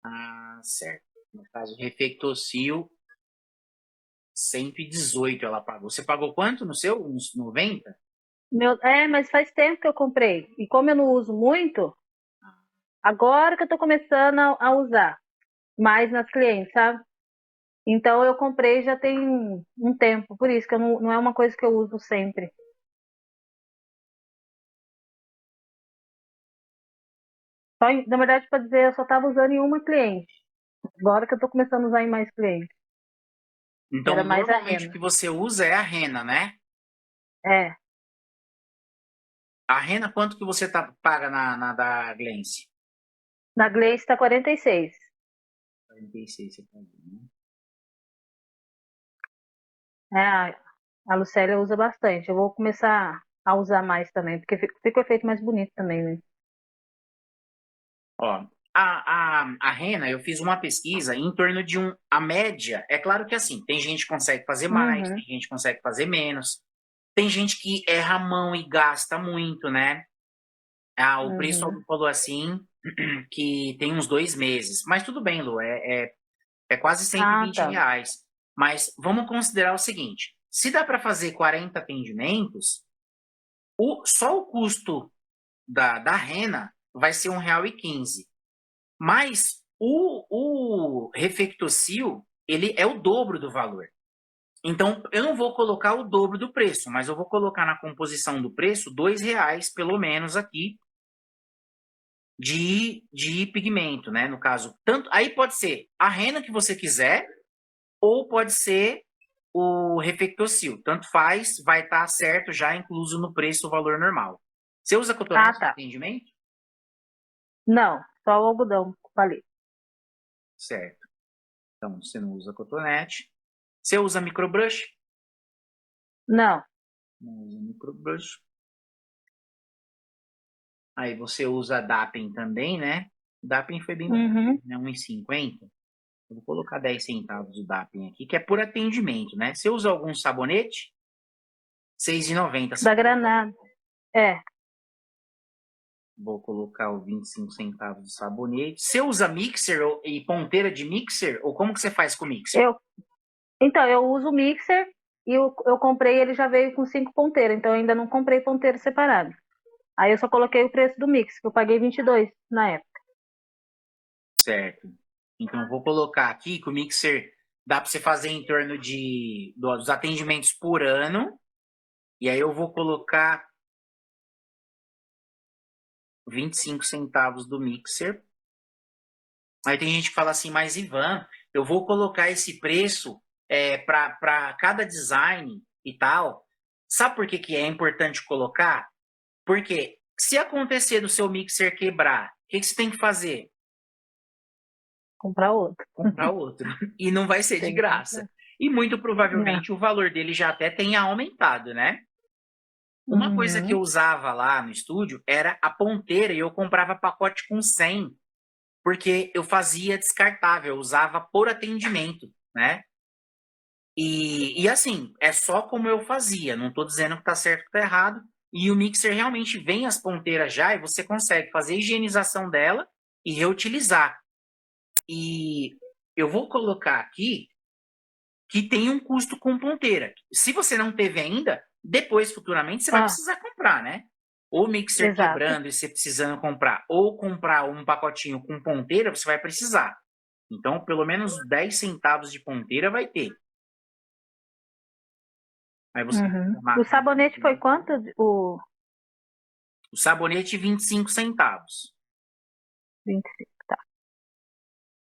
Ah, certo. No caso, reflectocil, 118 ela pagou. Você pagou quanto no seu? Uns 90? Mas faz tempo que eu comprei. E como eu não uso muito, agora que eu tô começando a usar mais nas clientes, sabe? Então eu comprei já tem um tempo, por isso que eu não é uma coisa que eu uso sempre. Na verdade, para dizer, eu só estava usando em uma cliente. Agora que eu tô começando a usar em mais clientes. Então, Era mais a normalmente o rena. que você usa é a rena, né? É. A rena, quanto que você paga na da Glance? Na Glaze tá 46. 46 você pagou, né? É, a Lucélia usa bastante. Eu vou começar a usar mais também, porque fica o efeito mais bonito também, né? Ó, a rena, eu fiz uma pesquisa em torno de a média, é claro que assim, tem gente que consegue fazer mais, Uhum, tem gente que consegue fazer menos, tem gente que erra a mão e gasta muito, né? Ah, o preço uhum. alguém falou assim, que tem uns 2 meses, mas tudo bem, Lu, é quase cento e Ah, vinte tá. reais. Mas vamos considerar o seguinte, se dá para fazer 40 atendimentos, só o custo da rena vai ser R$1,15. Mas o reflectocil, ele é o dobro do valor. Então, eu não vou colocar o dobro do preço, mas eu vou colocar na composição do preço R$2, pelo menos aqui, de pigmento, né? No caso, tanto aí pode ser a rena que você quiser, ou pode ser o reflectocil. Tanto faz, vai estar certo, já incluso no preço o valor normal. Você usa Ah, cotonete no tá. atendimento? Não, só o algodão, falei. Certo. Então, você não usa cotonete. Você usa microbrush? Não. Não usa microbrush. Aí você usa Dapen também, né? Dapen foi bem barato, Uhum. né? 1,50. Eu vou colocar 10 centavos de Dapen aqui, que é por atendimento, né? Você usa algum sabonete? 6,90 Da sabonete. Granada. É. Vou colocar o 25 centavos de sabonete. Você usa mixer e ponteira de mixer? Ou como que você faz com o mixer? Eu, então, eu uso o mixer e eu comprei, ele já veio com 5 ponteiros, então eu ainda não comprei ponteiro separado. Aí eu só coloquei o preço do mix, que eu paguei 22 na época. Certo. Então, eu vou colocar aqui que o mixer dá para você fazer em torno dos atendimentos por ano. E aí eu vou colocar 25 centavos do mixer. Aí tem gente que fala assim, mas Ivan, eu vou colocar esse preço para cada design e tal. Sabe por que, que é importante colocar? Porque se acontecer do seu mixer quebrar, o que, que você tem que fazer? Comprar outro. Comprar outro. E não vai ser de Tem que graça. comprar. E muito Não. provavelmente o valor dele já até tenha aumentado, né? Uma coisa que eu Uhum. usava lá no estúdio era a ponteira e eu comprava pacote com 100, porque eu fazia descartável, eu usava por atendimento, né? E assim, é só como eu fazia, não estou dizendo que está certo ou está errado. E o mixer realmente vem as ponteiras já e você consegue fazer a higienização dela e reutilizar. E eu vou colocar aqui que tem um custo com ponteira. Se você não teve ainda, depois, futuramente, você vai Ah, precisar comprar, né? ou mixer Exato. quebrando e você precisando comprar, ou comprar um pacotinho com ponteira, você vai precisar. Então, pelo menos 10 centavos de ponteira vai ter. Aí você Uhum. O máquina sabonete foi quanto? o sabonete 25 centavos. 25, tá.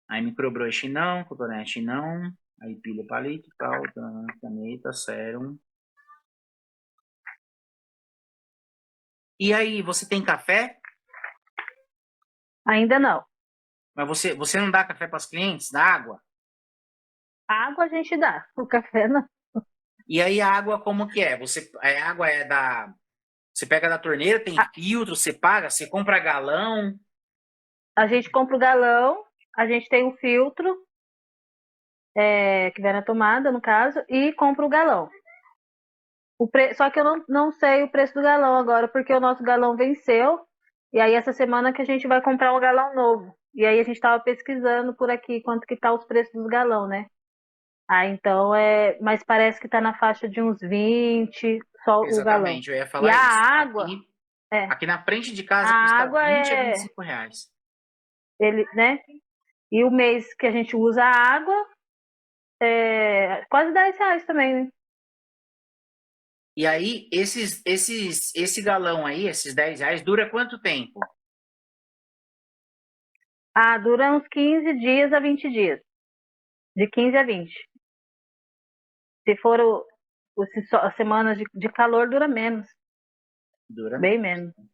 Aí microbrush não, cotonete não, aí pilha, palito, tal, caneta, sérum. E aí, você tem café? Ainda não. Mas você não dá café para os clientes? Dá água? Água a gente dá, o café não. E aí a água como que é? A água é da... Você pega da torneira, tem A, filtro, você paga, você compra galão. a gente compra o galão, a gente tem o filtro, que vem na tomada, no caso, e compra o galão. Só que eu não sei o preço do galão agora, porque o nosso galão venceu. E aí essa semana que a gente vai comprar um galão novo. E aí a gente estava pesquisando por aqui quanto que tá os preços dos galão, né? Ah, então mas parece que tá na faixa de uns 20, só o galão. Exatamente, eu ia E falar a isso. água, Aqui, é, aqui na frente de a casa custa água 20 a 25 reais. né? E o mês que a gente usa a água é quase R$ 10 também, né? E aí, esse galão aí, esses 10 reais, dura quanto tempo? Ah, dura uns 15 dias a 20 dias. De 15 a 20. Se for as semanas de calor, dura menos. Dura Bem menos. menos.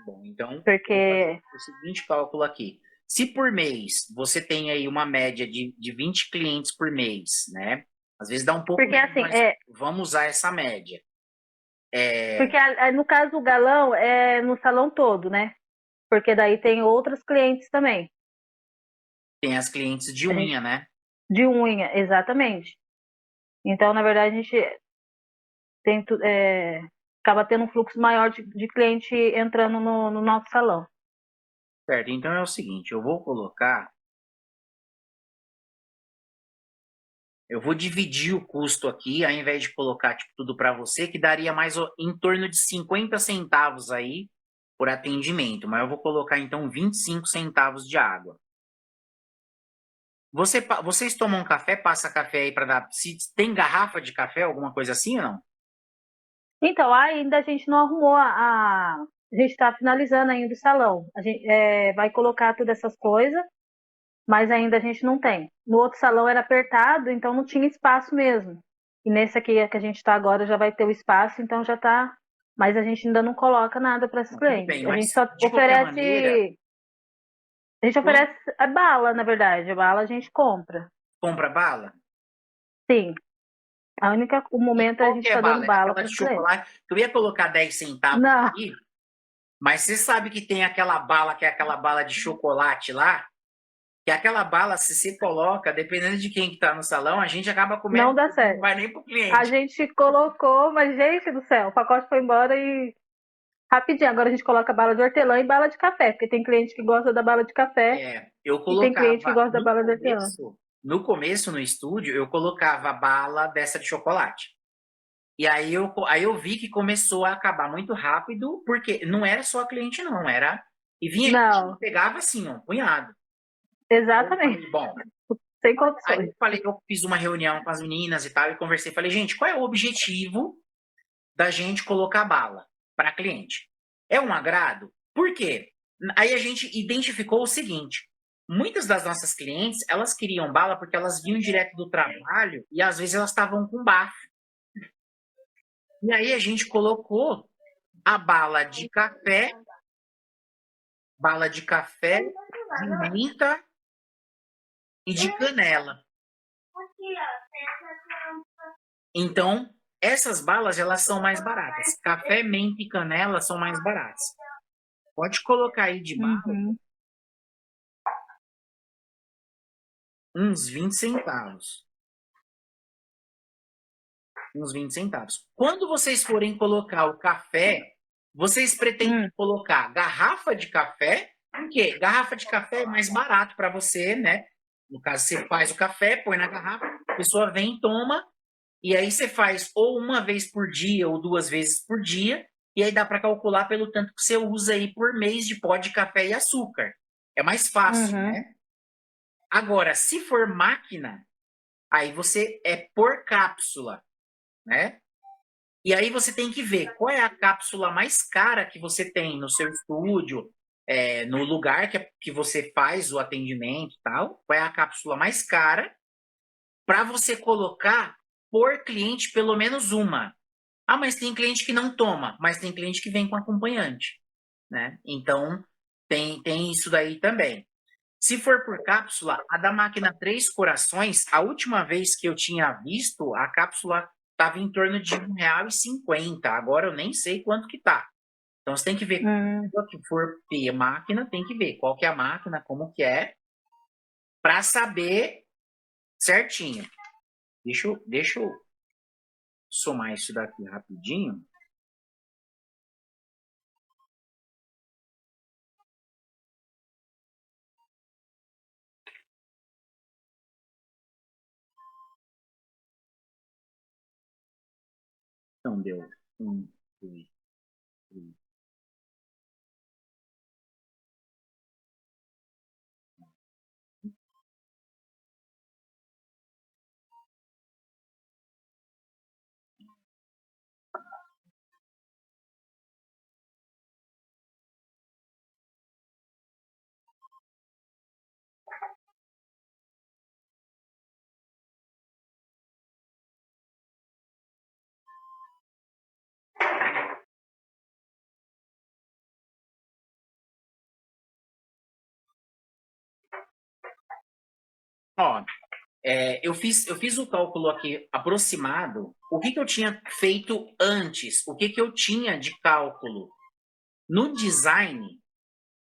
Bom, então, vou fazer Porque. o seguinte cálculo aqui. Se por mês você tem aí uma média de 20 clientes por mês, né? Às vezes dá um pouco Porque menos, assim, mas vamos usar essa média. porque no caso o galão é no salão todo, né? Porque daí tem outras clientes também. Tem as clientes de A gente, unha, né? de unha, exatamente. Então, na verdade, a gente tem, acaba tendo um fluxo maior de cliente entrando no nosso salão. Certo, então é o seguinte, eu vou dividir o custo aqui, ao invés de colocar tipo, tudo para você, que daria mais em torno de 50 centavos aí por atendimento, mas eu vou colocar então 25 centavos de água. Vocês tomam café, passa café aí para dar. Se tem garrafa de café, alguma coisa assim ou não? Então, ainda a gente não arrumou a gente está finalizando ainda o salão. A gente vai colocar todas essas coisas, mas ainda a gente não tem. No outro salão era apertado, então não tinha espaço mesmo. E nesse aqui que a gente está agora já vai ter o espaço, então já está. Mas a gente ainda não coloca nada para esses Não, tudo clientes. bem, A gente mas só de qualquer maneira, oferece. A gente quando oferece a bala, na verdade. A bala a gente compra. compra bala, Sim. O e momento a qual gente que é está dando bala? É bala aquela para de os clientes. chocolate. Eu ia colocar 10 centavos Não, aqui, mas você sabe que tem aquela bala, que é aquela bala de chocolate lá, que aquela bala, se você coloca, dependendo de quem que tá no salão, a gente acaba não comendo, dá não certo. vai nem pro A cliente. gente colocou, mas gente do céu, o pacote foi embora e rapidinho. Agora a gente coloca bala de hortelã e bala de café, porque tem cliente que gosta da bala de café Eu e tem cliente que colocava gosta da bala de hortelã. no começo no estúdio, eu colocava bala dessa de chocolate. E aí eu vi que começou a acabar muito rápido, porque não era só a cliente, não, era. E vinha, Não, pegava assim, ó, um punhado. Aí eu exatamente, falei, bom, sem aí condições. eu fiz uma reunião com as meninas e tal, e conversei, falei, gente, qual é o objetivo da gente colocar bala para cliente? É um agrado? Por quê? Aí a gente identificou o seguinte: muitas das nossas clientes, elas queriam bala porque elas vinham direto do trabalho e às vezes elas estavam com bafo. E aí a gente colocou a bala de café, de menta e de canela. Então, essas balas elas são mais baratas. Café, menta e canela são mais baratas. Pode colocar aí de bala Uhum. uns 20 centavos. Uns 20 centavos. Quando vocês forem colocar o café, vocês pretendem Hum. colocar garrafa de café? Por quê? Garrafa de café é mais barato para você, né? No caso, você faz o café, põe na garrafa, a pessoa vem, toma, e aí você faz ou uma vez por dia ou duas vezes por dia, e aí dá para calcular pelo tanto que você usa aí por mês de pó de café e açúcar. É mais fácil, Uhum. né? Agora, se for máquina, aí você é por cápsula, né? E aí você tem que ver qual é a cápsula mais cara que você tem no seu estúdio, no lugar que você faz o atendimento e tal. Qual é a cápsula mais cara para você colocar por cliente pelo menos uma. Ah, mas tem cliente que não toma, mas tem cliente que vem com acompanhante, né? Então, tem isso daí também. Se for por cápsula, a da máquina Três Corações, a última vez que eu tinha visto, a cápsula estava em torno de R$ 1,50. Agora eu nem sei quanto que tá. Então você tem que ver, Hum. se for ter máquina, tem que ver qual que é a máquina, como que é, para saber certinho. Deixa eu somar isso daqui rapidinho. Então deu 1, 2, 3. Ó, eu fiz o cálculo aqui aproximado. O que eu tinha feito antes? O que eu tinha de cálculo? No design,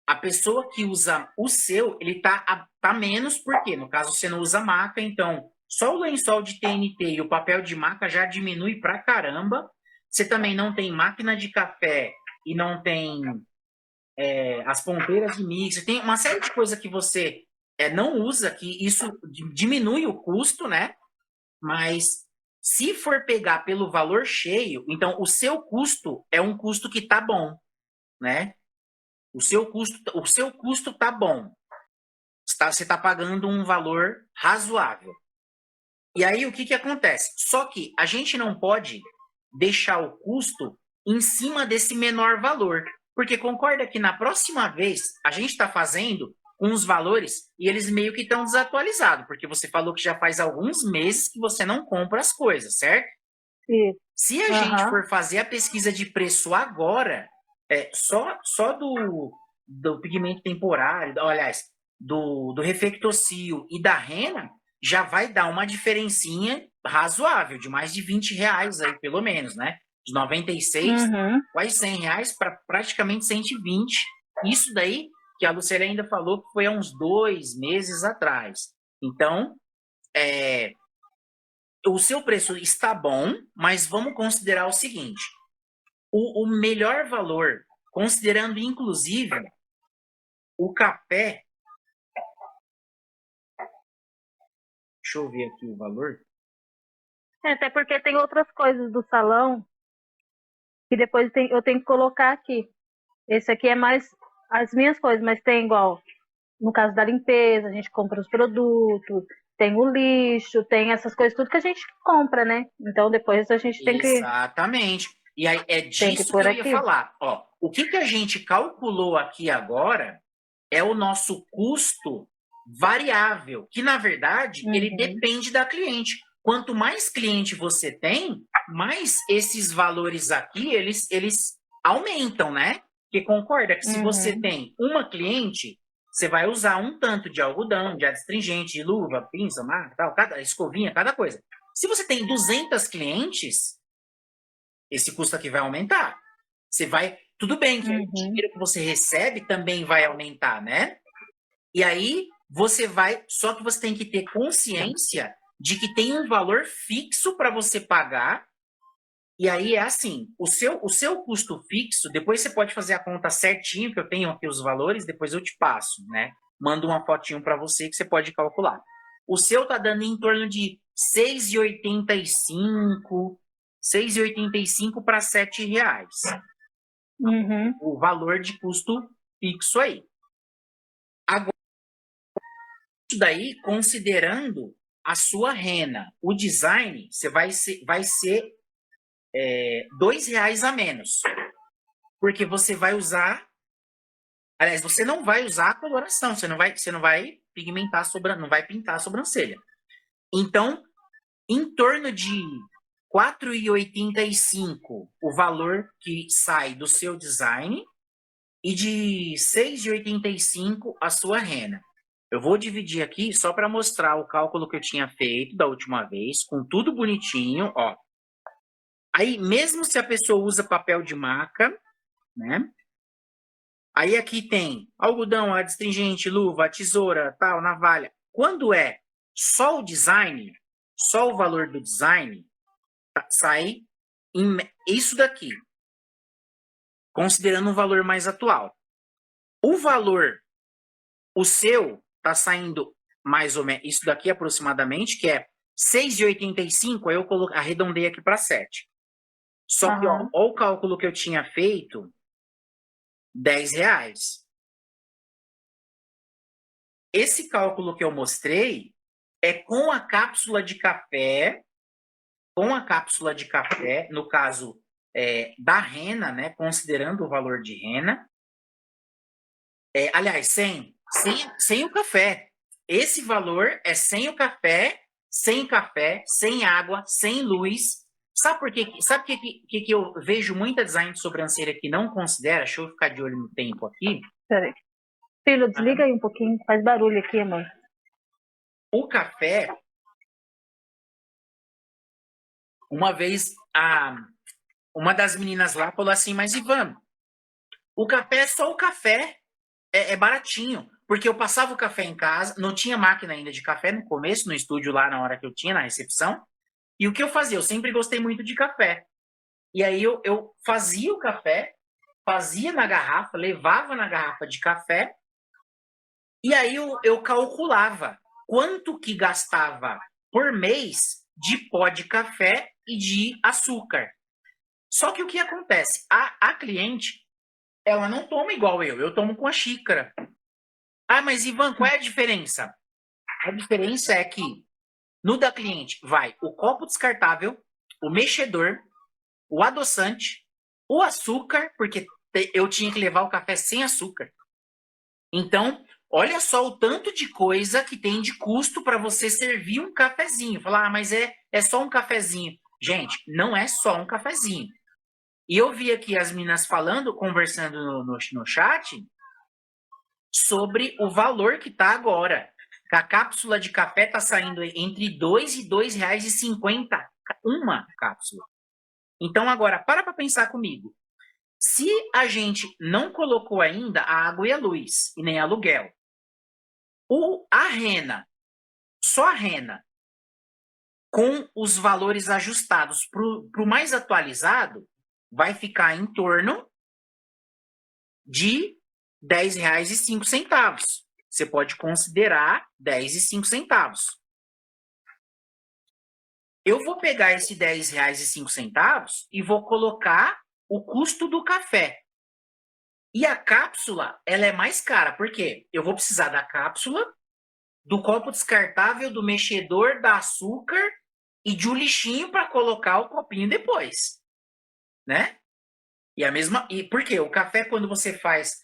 a pessoa que usa o seu, ele tá menos, porque no caso você não usa maca, então só o lençol de TNT e o papel de maca já diminui pra caramba. Você também não tem máquina de café e não tem as ponteiras de mix, tem uma série de coisas que você não usa, que isso diminui o custo, né? Mas se for pegar pelo valor cheio, então o seu custo é um custo que tá bom, né? O seu custo tá bom. Você está pagando um valor razoável. E aí o que acontece? Só que a gente não pode deixar o custo em cima desse menor valor. Porque concorda que na próxima vez a gente está fazendo com os valores e eles meio que estão desatualizados, porque você falou que já faz alguns meses que você não compra as coisas, certo? Isso. Se a gente Aham. for fazer a pesquisa de preço agora, só do pigmento temporário, aliás, do Reflectocil e da Rena, já vai dar uma diferencinha razoável, de mais de R$ 20 aí, pelo menos, né? De 96, Uhum. quase R$ 100 para praticamente 120. Isso daí que a Lucélia ainda falou que foi há uns 2 meses atrás. Então, o seu preço está bom, mas vamos considerar o seguinte: o melhor valor, considerando inclusive o café, deixa eu ver aqui o valor. Até porque tem outras coisas do salão que depois eu tenho que colocar aqui. Esse aqui é mais as minhas coisas, mas tem igual, no caso da limpeza, a gente compra os produtos, tem o lixo, tem essas coisas, tudo que a gente compra, né? Então depois a gente Exatamente. E aí é tem que disso que pôr eu ia aqui. falar. Ó, o que a gente calculou aqui agora é o nosso custo variável, que na verdade ele Uhum. depende da cliente. Quanto mais cliente você tem, mais esses valores aqui eles aumentam, né? Porque concorda que se você Uhum. tem uma cliente, você vai usar um tanto de algodão, de adstringente, de luva, pinça, marca, tal, cada escovinha, cada coisa. Se você tem 200 clientes, esse custo aqui vai aumentar. Você vai, tudo bem que aí o Uhum. dinheiro que você recebe também vai aumentar, né? E aí você vai, só que você tem que ter consciência de que tem um valor fixo para você pagar. E aí é assim, o seu custo fixo, depois você pode fazer a conta certinho, que eu tenho aqui os valores, depois eu te passo, né? Mando uma fotinho para você que você pode calcular. O seu tá dando em torno de 6,85 para R$ 7. o valor de custo fixo aí. Agora, isso daí, considerando a sua rena, o design, você vai ser R$2 a menos. Porque você vai usar... Aliás, você não vai usar a coloração, você não vai pigmentar não vai pintar a sobrancelha. Então, em torno de R$4,85 o valor que sai do seu design e de R$6,85 a sua rena. Eu vou dividir aqui só para mostrar o cálculo que eu tinha feito da última vez, com tudo bonitinho, ó. Aí, mesmo se a pessoa usa papel de maca, né? Aí aqui tem algodão, adstringente, luva, tesoura, tal, navalha. Quando é só o design, só o valor do design, sai isso daqui, considerando um valor mais atual. O seu tá saindo mais ou menos, isso daqui aproximadamente, que é R$6,85, aí eu arredondei aqui para 7. Só que, ó, o cálculo que eu tinha feito, R$10. Esse cálculo que eu mostrei é com a cápsula de café, no caso da rena, né, considerando o valor de rena. Aliás, sem o café. Esse valor é sem o café, sem água, sem luz. Sabe por quê? Sabe que eu vejo muita design de sobrancelha que não considera? Deixa eu ficar de olho no tempo aqui. Peraí. Filho, desliga aí um pouquinho, faz barulho aqui, amor. O café, uma vez, uma das meninas lá falou assim, mas Ivan, o café é só o café, é baratinho. Porque eu passava o café em casa, não tinha máquina ainda de café no começo, no estúdio lá na hora que eu tinha, na recepção. E o que eu fazia? Eu sempre gostei muito de café. E aí eu fazia o café, fazia na garrafa, levava na garrafa de café, e aí eu calculava quanto que gastava por mês de pó de café e de açúcar. Só que o que acontece? A cliente, ela não toma igual eu tomo com a xícara. Ah, mas Ivan, qual é a diferença? A diferença é que no da cliente vai o copo descartável, o mexedor, o adoçante, o açúcar, porque eu tinha que levar o café sem açúcar. Então, olha só o tanto de coisa que tem de custo para você servir um cafezinho. Falar, mas é só um cafezinho. Gente, não é só um cafezinho. E eu vi aqui as meninas falando, conversando no chat, sobre o valor que está agora. A cápsula de café está saindo entre R$2 e R$2,50 uma cápsula. Então, agora, para pensar comigo. Se a gente não colocou ainda a água e a luz, e nem aluguel, a rena, só a rena, com os valores ajustados para o mais atualizado, vai ficar em torno de R$10,05. Você pode considerar R$10,05. Eu vou pegar esse R$10,05 e vou colocar o custo do café. E a cápsula, ela é mais cara. Por quê? Eu vou precisar da cápsula, do copo descartável, do mexedor, da açúcar e de um lixinho para colocar o copinho depois. Né? E por quê? O café, quando você faz,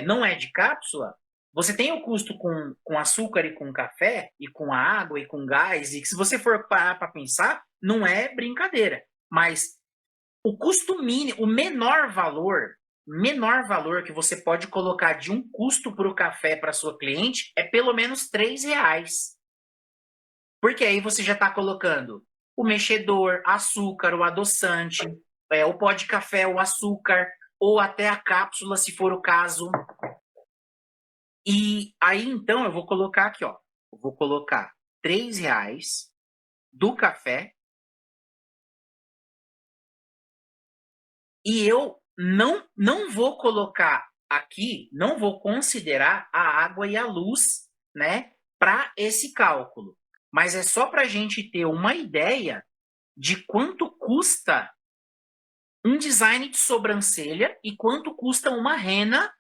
não é de cápsula, você tem o custo com açúcar e com café, e com água e com gás, e que se você for parar para pensar, não é brincadeira. Mas o custo mínimo, o menor valor que você pode colocar de um custo para o café para sua cliente é pelo menos R$3. Porque aí você já está colocando o mexedor, açúcar, o adoçante, o pó de café, o açúcar, ou até a cápsula, se for o caso. E aí, então, eu vou colocar aqui, ó. Eu vou colocar R$3 do café. E eu não vou colocar aqui, não vou considerar a água e a luz, né, para esse cálculo. Mas é só para a gente ter uma ideia de quanto custa um design de sobrancelha e quanto custa uma rena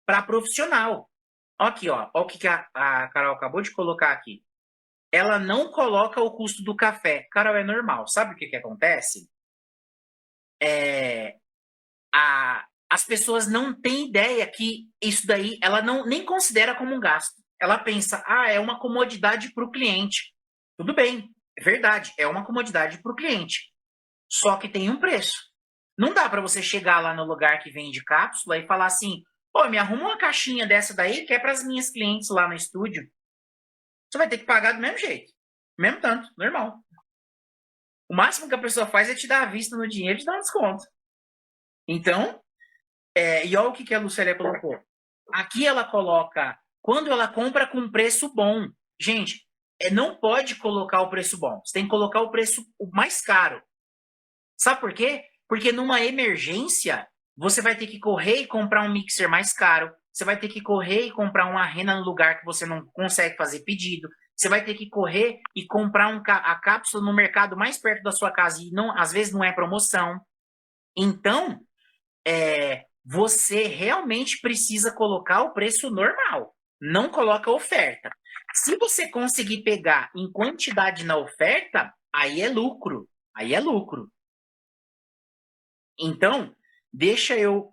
para profissional. Aqui, ó, o que a Carol acabou de colocar aqui. Ela não coloca o custo do café. Carol, é normal. Sabe o que acontece? As pessoas não têm ideia que isso daí ela não nem considera como um gasto. Ela pensa, é uma comodidade para o cliente. Tudo bem, é verdade, é uma comodidade para o cliente. Só que tem um preço. Não dá para você chegar lá no lugar que vende cápsula e falar assim, pô, me arruma uma caixinha dessa daí que é para as minhas clientes lá no estúdio. Você vai ter que pagar do mesmo jeito. Mesmo tanto, normal. O máximo que a pessoa faz é te dar a vista no dinheiro e te dar um desconto. Então, e olha o que a Lucélia colocou. Aqui ela coloca quando ela compra com preço bom. Gente, não pode colocar o preço bom. Você tem que colocar o preço mais caro. Sabe por quê? Porque numa emergência, você vai ter que correr e comprar um mixer mais caro. Você vai ter que correr e comprar uma rena no lugar que você não consegue fazer pedido. Você vai ter que correr e comprar a cápsula no mercado mais perto da sua casa e às vezes não é promoção. Então, você realmente precisa colocar o preço normal. Não coloca oferta. Se você conseguir pegar em quantidade na oferta, aí é lucro. Aí é lucro. Então, deixa eu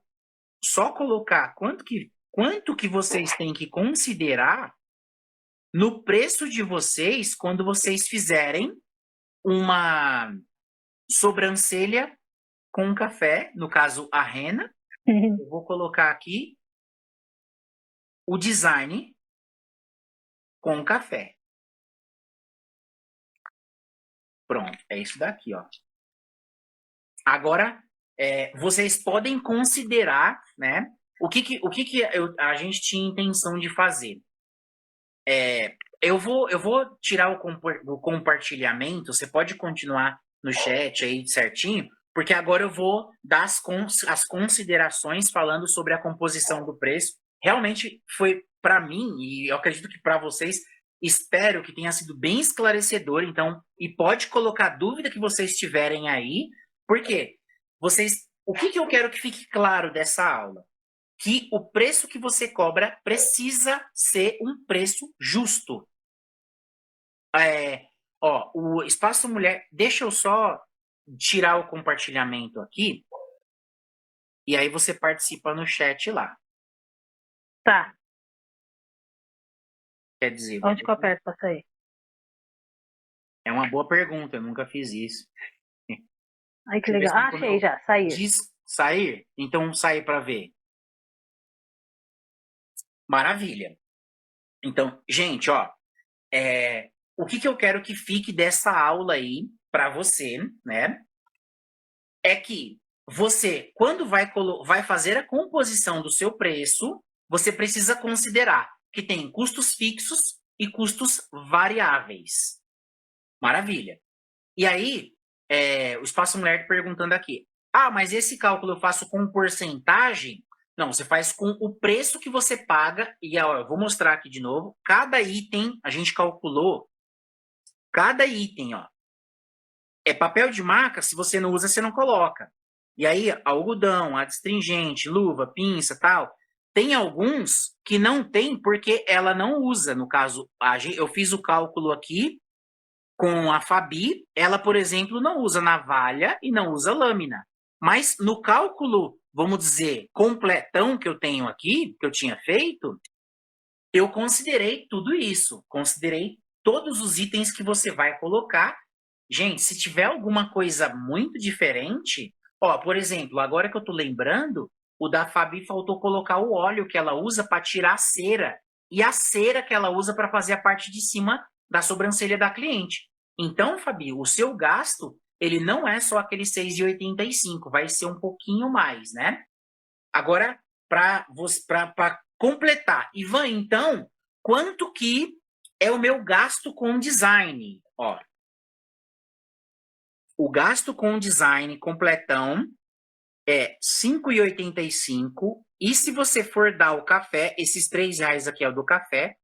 só colocar quanto que vocês têm que considerar no preço de vocês quando vocês fizerem uma sobrancelha com café, no caso a rena. Eu vou colocar aqui o design com café. Pronto, é isso daqui, ó. Agora, vocês podem considerar, né? O que a gente tinha intenção de fazer? Eu vou tirar o compartilhamento. Você pode continuar no chat aí certinho, porque agora eu vou dar as considerações falando sobre a composição do preço. Realmente foi para mim, e eu acredito que para vocês, espero que tenha sido bem esclarecedor. Então, e pode colocar a dúvida que vocês tiverem aí, porque o que eu quero que fique claro dessa aula? Que o preço que você cobra precisa ser um preço justo. O Espaço Mulher, deixa eu só tirar o compartilhamento aqui, e aí você participa no chat lá. Tá. Quer dizer... Onde que eu aperto pra sair? É uma boa pergunta, eu nunca fiz isso. Ai, que legal. Achei já, sair. Diz sair? Então sair para ver. Maravilha. Então, gente, ó, o que eu quero que fique dessa aula aí para você, né? É que você, quando vai fazer a composição do seu preço, você precisa considerar que tem custos fixos e custos variáveis. Maravilha. E aí, o Espaço Mulher perguntando aqui, mas esse cálculo eu faço com porcentagem? Não, você faz com o preço que você paga, e eu vou mostrar aqui de novo, cada item, a gente calculou, cada item, ó, papel de marca, se você não usa, você não coloca. E aí, algodão, adstringente, luva, pinça, tal, tem alguns que não tem porque ela não usa. No caso, eu fiz o cálculo aqui com a Fabi, ela, por exemplo, não usa navalha e não usa lâmina. Mas no cálculo, vamos dizer, completão que eu tenho aqui, que eu tinha feito, eu considerei tudo isso. Considerei todos os itens que você vai colocar. Gente, se tiver alguma coisa muito diferente, por exemplo, agora que eu tô lembrando, o da Fabi faltou colocar o óleo que ela usa para tirar a cera e a cera que ela usa para fazer a parte de cima da sobrancelha da cliente. Então, Fabi, o seu gasto, ele não é só aquele 6,85, vai ser um pouquinho mais, né? Agora, para completar, Ivan, então, quanto que é o meu gasto com design? Ó, o gasto com design completão é 5,85, e se você for dar o café, esses R$3 aqui é o do café,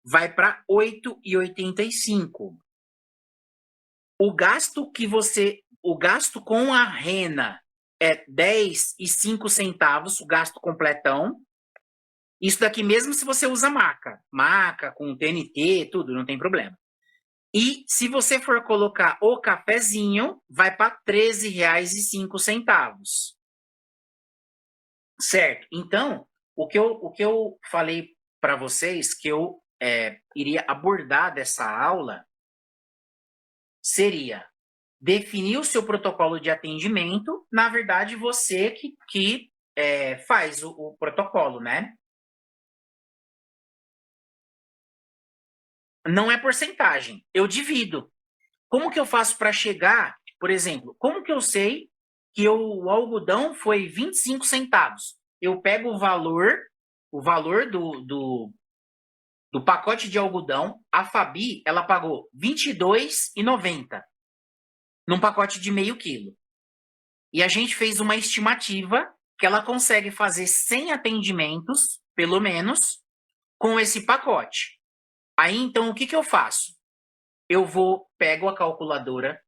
vai para 8,85. O gasto com a rena é 10,05 o gasto completão. Isso daqui mesmo se você usa maca. Maca com TNT, tudo, não tem problema. E se você for colocar o cafezinho, vai para R$ 13,05. Certo? Então, o que eu falei para vocês que eu iria abordar dessa aula seria definir o seu protocolo de atendimento. Na verdade, você que faz o protocolo, né? Não é porcentagem, eu divido. Como que eu faço para chegar, por exemplo, como que eu sei que o algodão foi 25 centavos? Eu pego o valor do pacote de algodão, a Fabi, ela pagou R$ 22,90 num pacote de meio quilo. E a gente fez uma estimativa que ela consegue fazer 100 atendimentos, pelo menos, com esse pacote. Aí, então, o que eu faço? Eu pego a calculadora,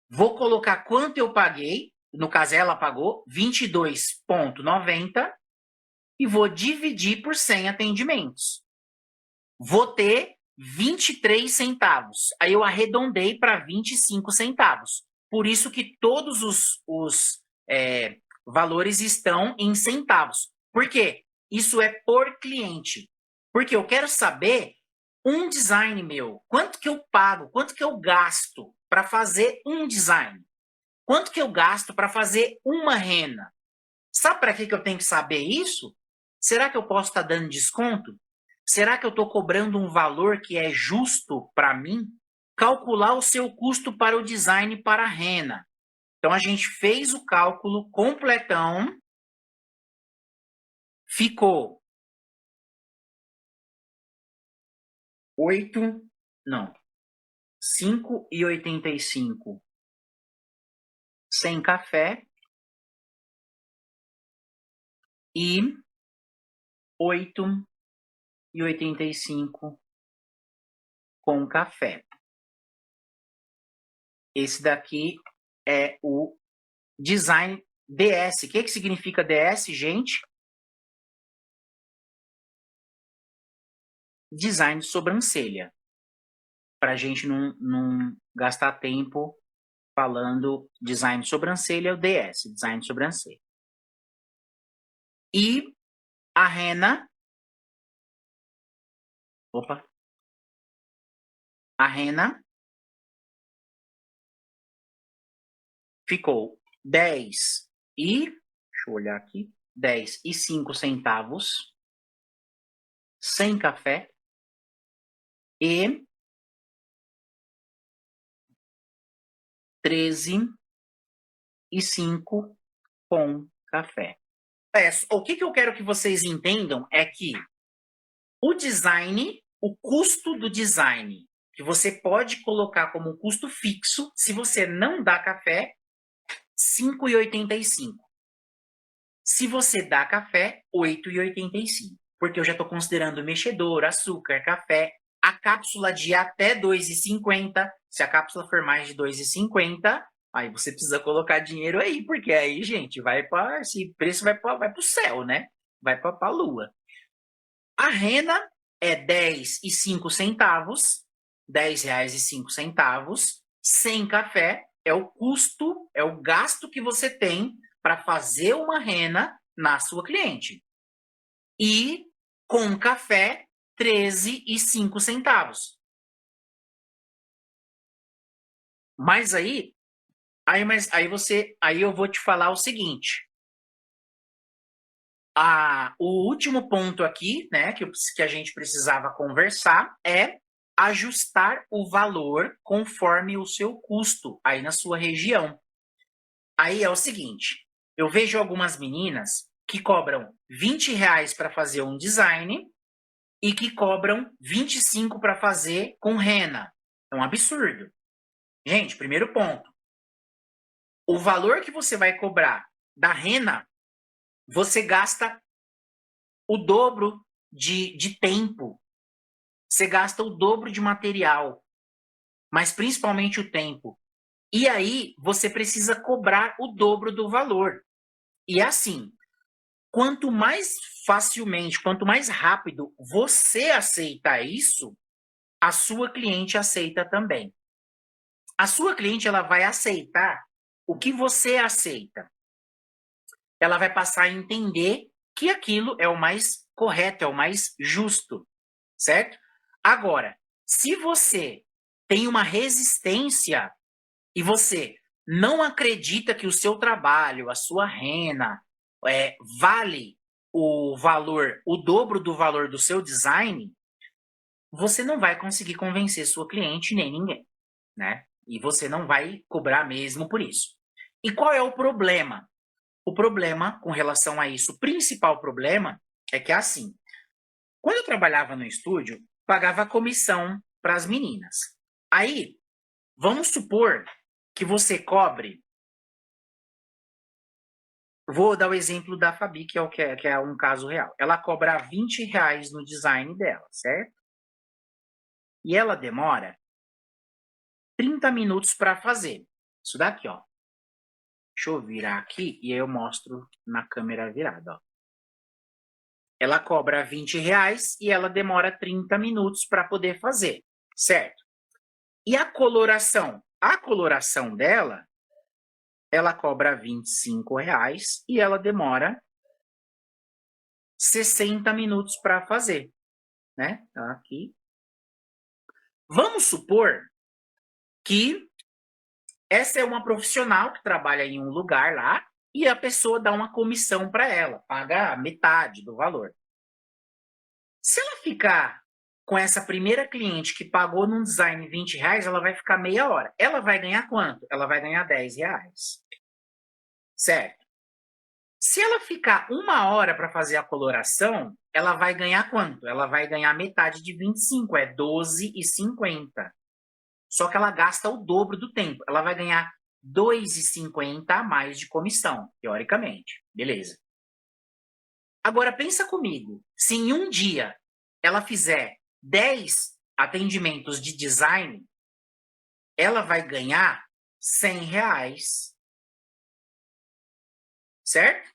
vou colocar quanto eu paguei, no caso ela pagou R$ 22,90 e vou dividir por 100 atendimentos. Vou ter 23 centavos. Aí eu arredondei para 25 centavos. Por isso que todos os valores estão em centavos. Por quê? Isso é por cliente. Porque eu quero saber um design meu, quanto que eu pago, quanto que eu gasto para fazer um design? Quanto que eu gasto para fazer uma rena? Sabe para que eu tenho que saber isso? Será que eu posso estar dando desconto? Será que eu estou cobrando um valor que é justo para mim? Calcular o seu custo para o design para a rena. Então, a gente fez o cálculo completão. Ficou 5,85 sem café e 8,85 com café. Esse daqui é o design DS. O que significa DS, gente? Design de sobrancelha. Para a gente não gastar tempo falando design de sobrancelha, é o DS, design de sobrancelha. E a rena... Opa! A rena ficou 10 e... Deixa eu olhar aqui. 10,05 centavos sem café e 13,05 com café. O que eu quero que vocês entendam é que o design, o custo do design, que você pode colocar como um custo fixo, se você não dá café, R$ 5,85. Se você dá café, R$ 8,85. Porque eu já estou considerando mexedor, açúcar, café, a cápsula de até R$ 2,50. Se a cápsula for mais de R$ 2,50, aí você precisa colocar dinheiro aí, porque aí, gente, esse preço vai para o céu, né? Vai para a lua. A rena é 10,05 centavos, R$ 10,05, sem café, é o custo, é o gasto que você tem para fazer uma rena na sua cliente. E com café, R$ 13,05. Mas aí eu vou te falar o seguinte. O último ponto aqui, né, que a gente precisava conversar é ajustar o valor conforme o seu custo aí na sua região. Aí é o seguinte, eu vejo algumas meninas que cobram R$ 20 para fazer um design e que cobram 25 para fazer com rena. É um absurdo. Gente, primeiro ponto. O valor que você vai cobrar da rena, você gasta o dobro de tempo. Você gasta o dobro de material. Mas principalmente o tempo. E aí você precisa cobrar o dobro do valor. E assim, quanto mais facilmente, quanto mais rápido você aceita isso, a sua cliente aceita também. A sua cliente ela vai aceitar o que você aceita. Ela vai passar a entender que aquilo é o mais correto, é o mais justo, certo? Agora, se você tem uma resistência e você não acredita que o seu trabalho, a sua rena, vale o valor, o dobro do valor do seu design, você não vai conseguir convencer sua cliente nem ninguém, né? E você não vai cobrar mesmo por isso. E qual é o problema? O problema com relação a isso, o principal problema é que assim, quando eu trabalhava no estúdio, pagava comissão para as meninas. Aí, vamos supor que você cobre. Vou dar o exemplo da Fabi, que é um caso real. Ela cobra R$ 20 no design dela, certo? E ela demora 30 minutos para fazer. Isso daqui, ó. Deixa eu virar aqui e aí eu mostro na câmera virada, ó. Ela cobra R$ 20 e ela demora 30 minutos para poder fazer, certo? E a coloração? A coloração dela, ela cobra R$ 25 e ela demora 60 minutos para fazer, né? Então, aqui. Vamos supor que essa é uma profissional que trabalha em um lugar lá e a pessoa dá uma comissão para ela, paga metade do valor. Se ela ficar com essa primeira cliente que pagou num design R$ 20, ela vai ficar meia hora. Ela vai ganhar quanto? Ela vai ganhar R$ 10. Certo? Se ela ficar uma hora para fazer a coloração, ela vai ganhar quanto? Ela vai ganhar metade de 25, é R$ 12,50. Só que ela gasta o dobro do tempo. Ela vai ganhar R$ 2,50 a mais de comissão, teoricamente. Beleza. Agora, pensa comigo. Se em um dia ela fizer 10 atendimentos de design, ela vai ganhar R$ 100. Certo?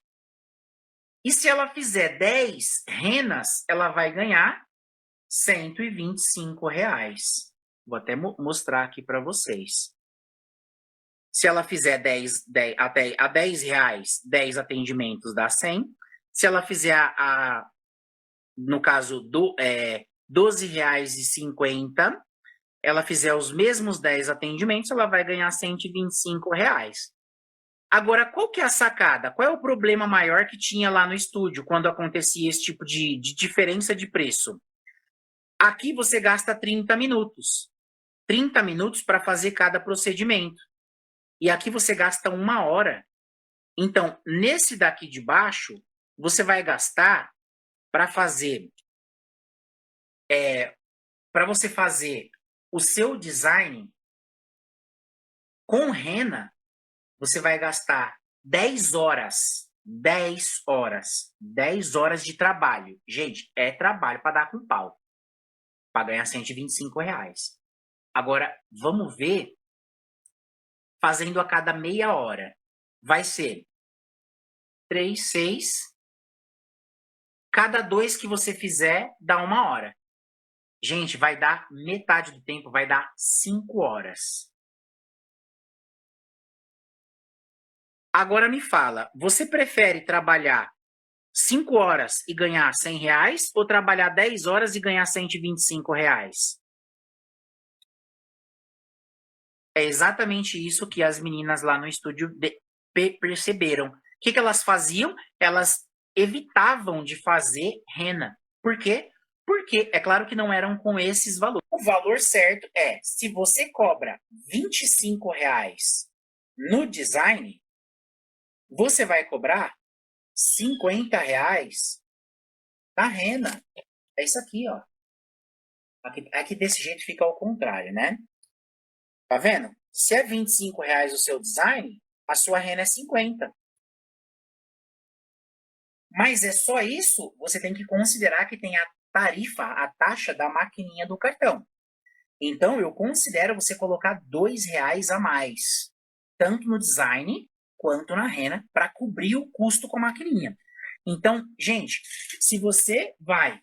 E se ela fizer 10 renas, ela vai ganhar R$ 125. Vou até mostrar aqui para vocês. Se ela fizer 10 a R$ 10, 10 atendimentos dá 100. Se ela fizer, no caso, R$ 12,50, ela fizer os mesmos 10 atendimentos, ela vai ganhar R$ 125. Agora, qual que é a sacada? Qual é o problema maior que tinha lá no estúdio quando acontecia esse tipo de diferença de preço? Aqui você gasta 30 minutos. 30 minutos para fazer cada procedimento. E aqui você gasta uma hora. Então, nesse daqui de baixo, você vai gastar para fazer o seu design com rena, você vai gastar 10 horas. 10 horas. 10 horas de trabalho. Gente, é trabalho para dar com pau. Para ganhar R$ 125. Agora, vamos ver fazendo a cada meia hora. Vai ser 3, 6. Cada 2 que você fizer, dá uma hora. Gente, vai dar metade do tempo, vai dar 5 horas. Agora me fala, você prefere trabalhar 5 horas e ganhar R$ 100 ou trabalhar 10 horas e ganhar R$ 125? É exatamente isso que as meninas lá no estúdio perceberam. O que elas faziam? Elas evitavam de fazer rena. Por quê? Porque é claro que não eram com esses valores. O valor certo é, se você cobra R$ 25 no design, você vai cobrar R$ 50 na rena. É isso aqui, ó. Aqui desse jeito fica ao contrário, né? Tá vendo? Se é R$ 25 o seu design, a sua rena é 50. Mas é só isso? Você tem que considerar que tem a tarifa, a taxa da maquininha do cartão. Então, eu considero você colocar R$ 2 a mais, tanto no design quanto na rena, para cobrir o custo com a maquininha. Então, gente, se você vai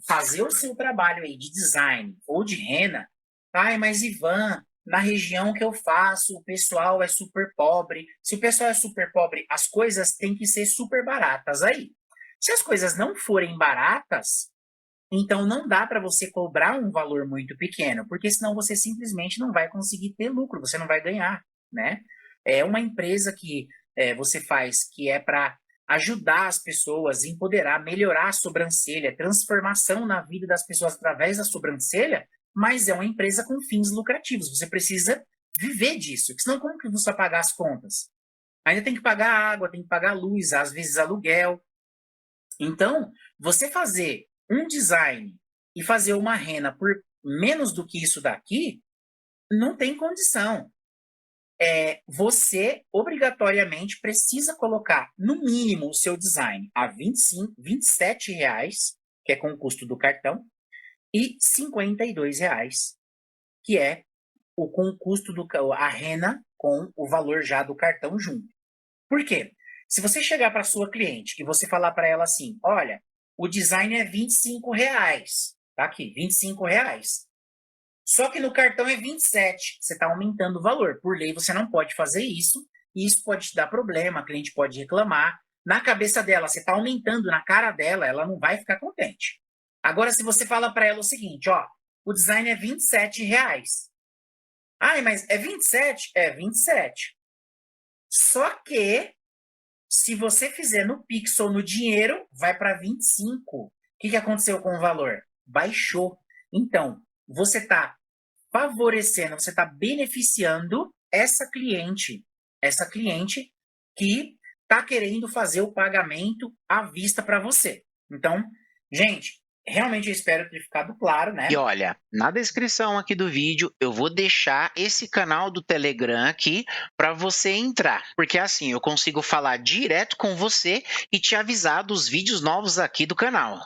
fazer o seu trabalho aí de design ou de rena, ai, mas Ivan, na região que eu faço, o pessoal é super pobre. Se o pessoal é super pobre, as coisas têm que ser super baratas aí. Se as coisas não forem baratas, então não dá para você cobrar um valor muito pequeno, porque senão você simplesmente não vai conseguir ter lucro, você não vai ganhar, né? É uma empresa que você faz que é para ajudar as pessoas, empoderar, melhorar a sobrancelha, transformação na vida das pessoas através da sobrancelha, mas é uma empresa com fins lucrativos. Você precisa viver disso, porque senão como que você vai pagar as contas? Ainda tem que pagar água, tem que pagar luz, às vezes aluguel. Então, você fazer um design e fazer uma rena por menos do que isso daqui, não tem condição. Você obrigatoriamente precisa colocar, no mínimo, o seu design a R$ 27, que é com o custo do cartão, e R$ 52, que é com o custo a rena com o valor já do cartão junto. Por quê? Se você chegar para sua cliente e você falar para ela assim, olha, o design é R$ 25, tá aqui, R$ 25. Só que no cartão é 27, você está aumentando o valor. Por lei, você não pode fazer isso, e isso pode te dar problema, a cliente pode reclamar. Na cabeça dela, você está aumentando, na cara dela, ela não vai ficar contente. Agora, se você fala para ela o seguinte, ó, o design é R$ 27. Ai, mas é 27? É 27. Só que, se você fizer no Pix ou no dinheiro, vai para 25. O que aconteceu com o valor? Baixou. Então, você está favorecendo, você está beneficiando essa cliente que está querendo fazer o pagamento à vista para você. Então, gente, realmente eu espero ter ficado claro, né? E olha, na descrição aqui do vídeo eu vou deixar esse canal do Telegram aqui para você entrar, porque assim eu consigo falar direto com você e te avisar dos vídeos novos aqui do canal.